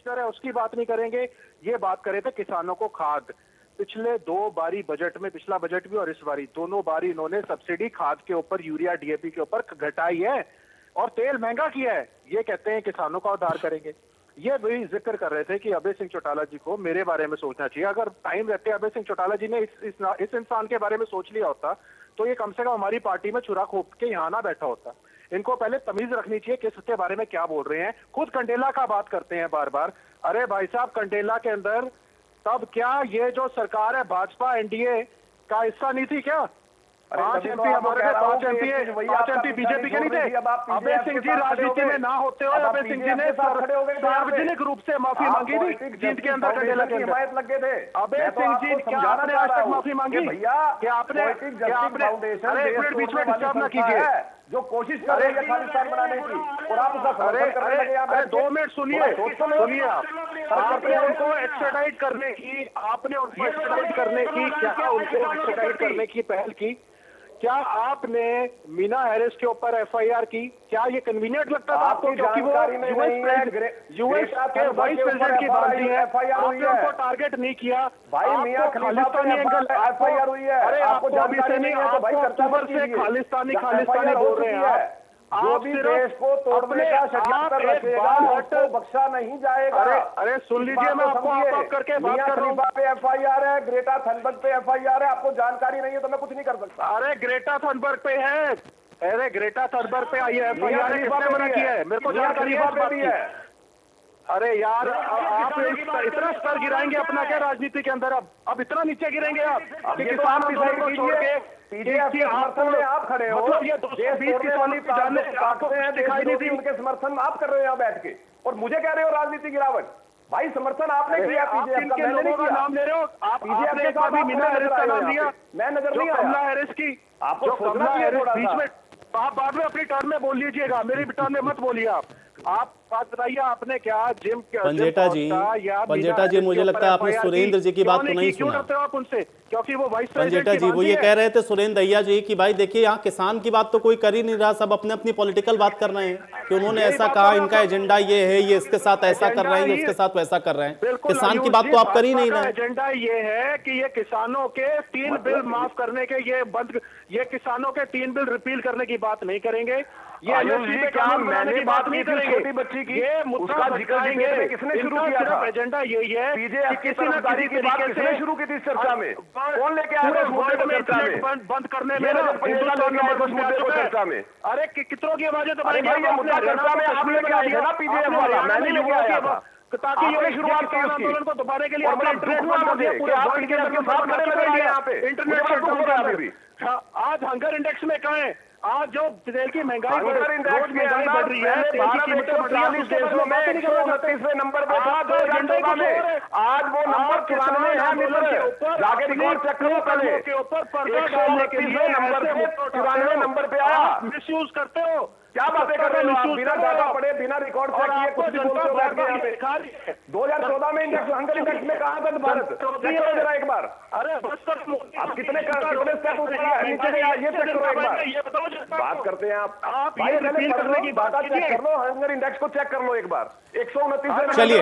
[SPEAKER 8] दर है उसकी बात नहीं करेंगे। ये बात करे थे किसानों को खाद। पिछले 2 बारी बजट में, पिछला बजट भी और इस बारी, दोनों बारी इन्होंने सब्सिडी खाद के ऊपर, यूरिया डीएपी के ऊपर घटाई है और तेल महंगा किया है। ये कहते हैं किसानों का उद्धार करेंगे। ये भी जिक्र कर रहे थे कि अभय सिंह चौटाला जी को मेरे बारे में सोचना चाहिए। अगर टाइम रहते अभय सिंह चौटाला जी ने इस इंसान के बारे में सोच लिया होता तो ये कम से कम हमारी पार्टी में छुरा खोप के यहाँ ना बैठा होता। इनको पहले तमीज रखनी चाहिए किस के बारे में क्या बोल रहे हैं। खुद कंडेला का बात करते हैं बार बार। अरे भाई साहब, कंडेला के अंदर तब क्या ये जो सरकार है भाजपा एनडीए का हिस्सा नहीं थी क्या? 5 एमपी हमारे थे, 5 एमपी बीजेपी के नहीं थे। अभय सिंह जी राजनीति में ना होते हुए अभय सिंह जी ने सार्वजनिक रूप से माफी मांगी थी जीत के अंदर कंडेला की हिमायत लगे थे। अभय सिंह जी, क्या आपने आज तक माफी मांगी? क्या आपने अरे एक मिनट बीच में डिस्टर्ब ना कीजिए।
[SPEAKER 5] जो कोशिश कर रहे हैं खालिस्तान बनाने की और आप उसका समर्थन कर रहे हैं।
[SPEAKER 8] अरे 2 मिनट सुनिए आपने उनको एक्सट्राडाइट करने की, आपने उनको एक्सट्राडाइट करने की, क्या उनको एक्सट्राडाइट करने की पहल की? क्या आपने मीना हैरिस के ऊपर एफआईआर की? क्या ये कन्वीनियंट लगता था आपको? क्योंकि वो यूएस के वाइस प्रेसिडेंट की बात है, आपने उनको टारगेट नहीं किया।
[SPEAKER 5] भाई मियां खालिस्तानी एफआईआर हुई है।
[SPEAKER 8] अरे आपको अभी से नहीं, आपको अक्टूबर से खालिस्तानी बोल रहे हैं।
[SPEAKER 5] जो भी देश को तोड़ने का षड्यंत्र रचेगा उसको बख्शा नहीं जाएगा।
[SPEAKER 8] अरे सुन लीजिए, मैं आपको आप करके बात कर रहा हूँ।
[SPEAKER 5] पे एफआईआर है, ग्रेटा थनबर्ग पे एफआईआर है। आपको जानकारी नहीं है तो मैं कुछ नहीं कर सकता।
[SPEAKER 8] अरे ग्रेटा थनबर्ग पे है, अरे ग्रेटा थनबर्ग पे आई है एफआईआर, किसने मना किया है? मेरे को जानकारी है। अरे यार, आप इतना स्तर गिराएंगे अपना क्या राजनीति के अंदर? अब इतना नीचे गिरेंगे आप कि किसान को छोड़ के
[SPEAKER 5] आप खड़े हो।
[SPEAKER 8] मतलब ये 220 किसानों की जान आपको दिखाई नहीं दी,
[SPEAKER 5] उनके समर्थन आप कर रहे हो यहाँ बैठ के और मुझे कह रहे हो राजनीति गिरावट। भाई समर्थन आपने किया, पीजेएफ का मैंने नहीं किया।
[SPEAKER 8] नाम ले रहे हो आप? पीजेएफ का भी मीना हैरिस का नाम लिया,
[SPEAKER 5] मैं नजर नहीं आया।
[SPEAKER 8] कमला हैरिस की,
[SPEAKER 5] आपको
[SPEAKER 8] कमला हैरिस बीच में, आप बाद में अपनी टर्न में बोल लीजिएगा, मेरी टर्न में मत बोलिए। आप बात बताइए, आपने क्या जिम
[SPEAKER 1] पंजेटा जी मुझे लगता है आपने सुरेंद्र जी की बात तो नहीं
[SPEAKER 8] क्यों डरते हो आप उनसे? क्योंकि वो वाइस
[SPEAKER 1] पंजेटा जी वो ये कह रहे थे सुरेंद्र दैया जी की भाई देखिए यहाँ किसान की बात तो कोई कर ही नहीं रहा, सब अपने अपनी पॉलिटिकल बात कर रहे हैं कि उन्होंने ऐसा कहा, इनका एजेंडा ये है, ये इसके साथ ऐसा कर रहे हैं, ये इसके साथ वैसा कर रहे हैं। किसान की बात तो आप कर ही नहीं रहे।
[SPEAKER 8] एजेंडा ये है कि ये किसानों के 3 बिल माफ करने के, ये किसानों के 3 बिल रिपील करने की बात नहीं करेंगे। ये
[SPEAKER 5] मैंने बात नहीं करेंगे छोटी बच्ची की,
[SPEAKER 8] ये मुद्दा
[SPEAKER 5] दिखाएंगे। किसने शुरू किया था?
[SPEAKER 8] एजेंडा यही है
[SPEAKER 5] कि किसी न किसी की बात किसने शुरू की थी इस चर्चा में? कौन लेके आया
[SPEAKER 8] बंद करने में
[SPEAKER 5] चर्चा में?
[SPEAKER 8] अरे कितनों की आवाजें दबाएंगे?
[SPEAKER 5] ये मुद्दा चर्चा में आप लेके आए ना पीजेएफ वाला, मैंने लेके आया था
[SPEAKER 8] ताकि ये शुरुआत की आंदोलन को दबाने के लिए इंटरनेट आज हंगर इंडेक्स में कहाँ है?
[SPEAKER 9] आज जो तेल की महंगाई
[SPEAKER 5] हंगर इंडेक्स के अंदर भारत 140 देशों में 129वें नंबर पे था 2014 में। आज वो नंबर 94 है मित्र, जाके रिकॉर्ड चेक करो पहले। 129वें नंबर से 94 नंबर पे आया।
[SPEAKER 9] मिस यूज करते हो,
[SPEAKER 5] क्या बातें कर रहे हो आप? बिना डाटा पढ़े, बिना रिकॉर्ड चेक किए कुछ भी बोलते हो बैठ के यहाँ पे। 2014 में इंडेक्स, हंगर इंडेक्स में कहा था भारत? चेक करो जरा एक बार।
[SPEAKER 9] अरे
[SPEAKER 5] आप कितने स्टेप ऊपर नीचे गया, ये चेक करो एक बार।
[SPEAKER 9] ये बताओ,
[SPEAKER 5] बात करते हैं आप भाई,
[SPEAKER 9] ये
[SPEAKER 5] पहले
[SPEAKER 9] रिपील करने की बात
[SPEAKER 5] डाटा चेक
[SPEAKER 9] कीजिए।
[SPEAKER 5] कर लो, हंगर इंडेक्स को चेक कर लो एक बार। 129
[SPEAKER 1] चलिए,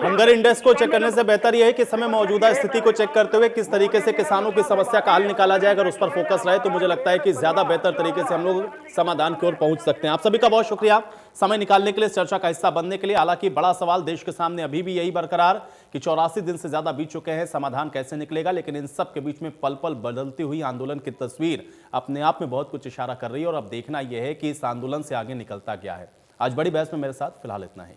[SPEAKER 1] हंगर इंडेक्स को चेक करने से बेहतर यह है कि समय मौजूदा स्थिति को चेक करते हुए किस तरीके से किसानों की समस्या का हल निकाला जाए, अगर उस पर फोकस रहे तो मुझे लगता है कि ज्यादा बेहतर तरीके से हम लोग समाधान की ओर पहुंच सकते हैं। आप सभी का बहुत शुक्रिया समय निकालने के लिए, चर्चा का हिस्सा बनने के लिए। हालांकि बड़ा सवाल देश के सामने अभी भी यही बरकरार कि 84 दिन से ज्यादा बीत चुके हैं, समाधान कैसे निकलेगा। लेकिन इन सब के बीच में पल पल बदलती हुई आंदोलन की तस्वीर अपने आप में बहुत कुछ इशारा कर रही है और अब देखना यह है कि इस आंदोलन से आगे निकलता क्या है। आज बड़ी बहस में मेरे साथ फिलहाल इतना ही।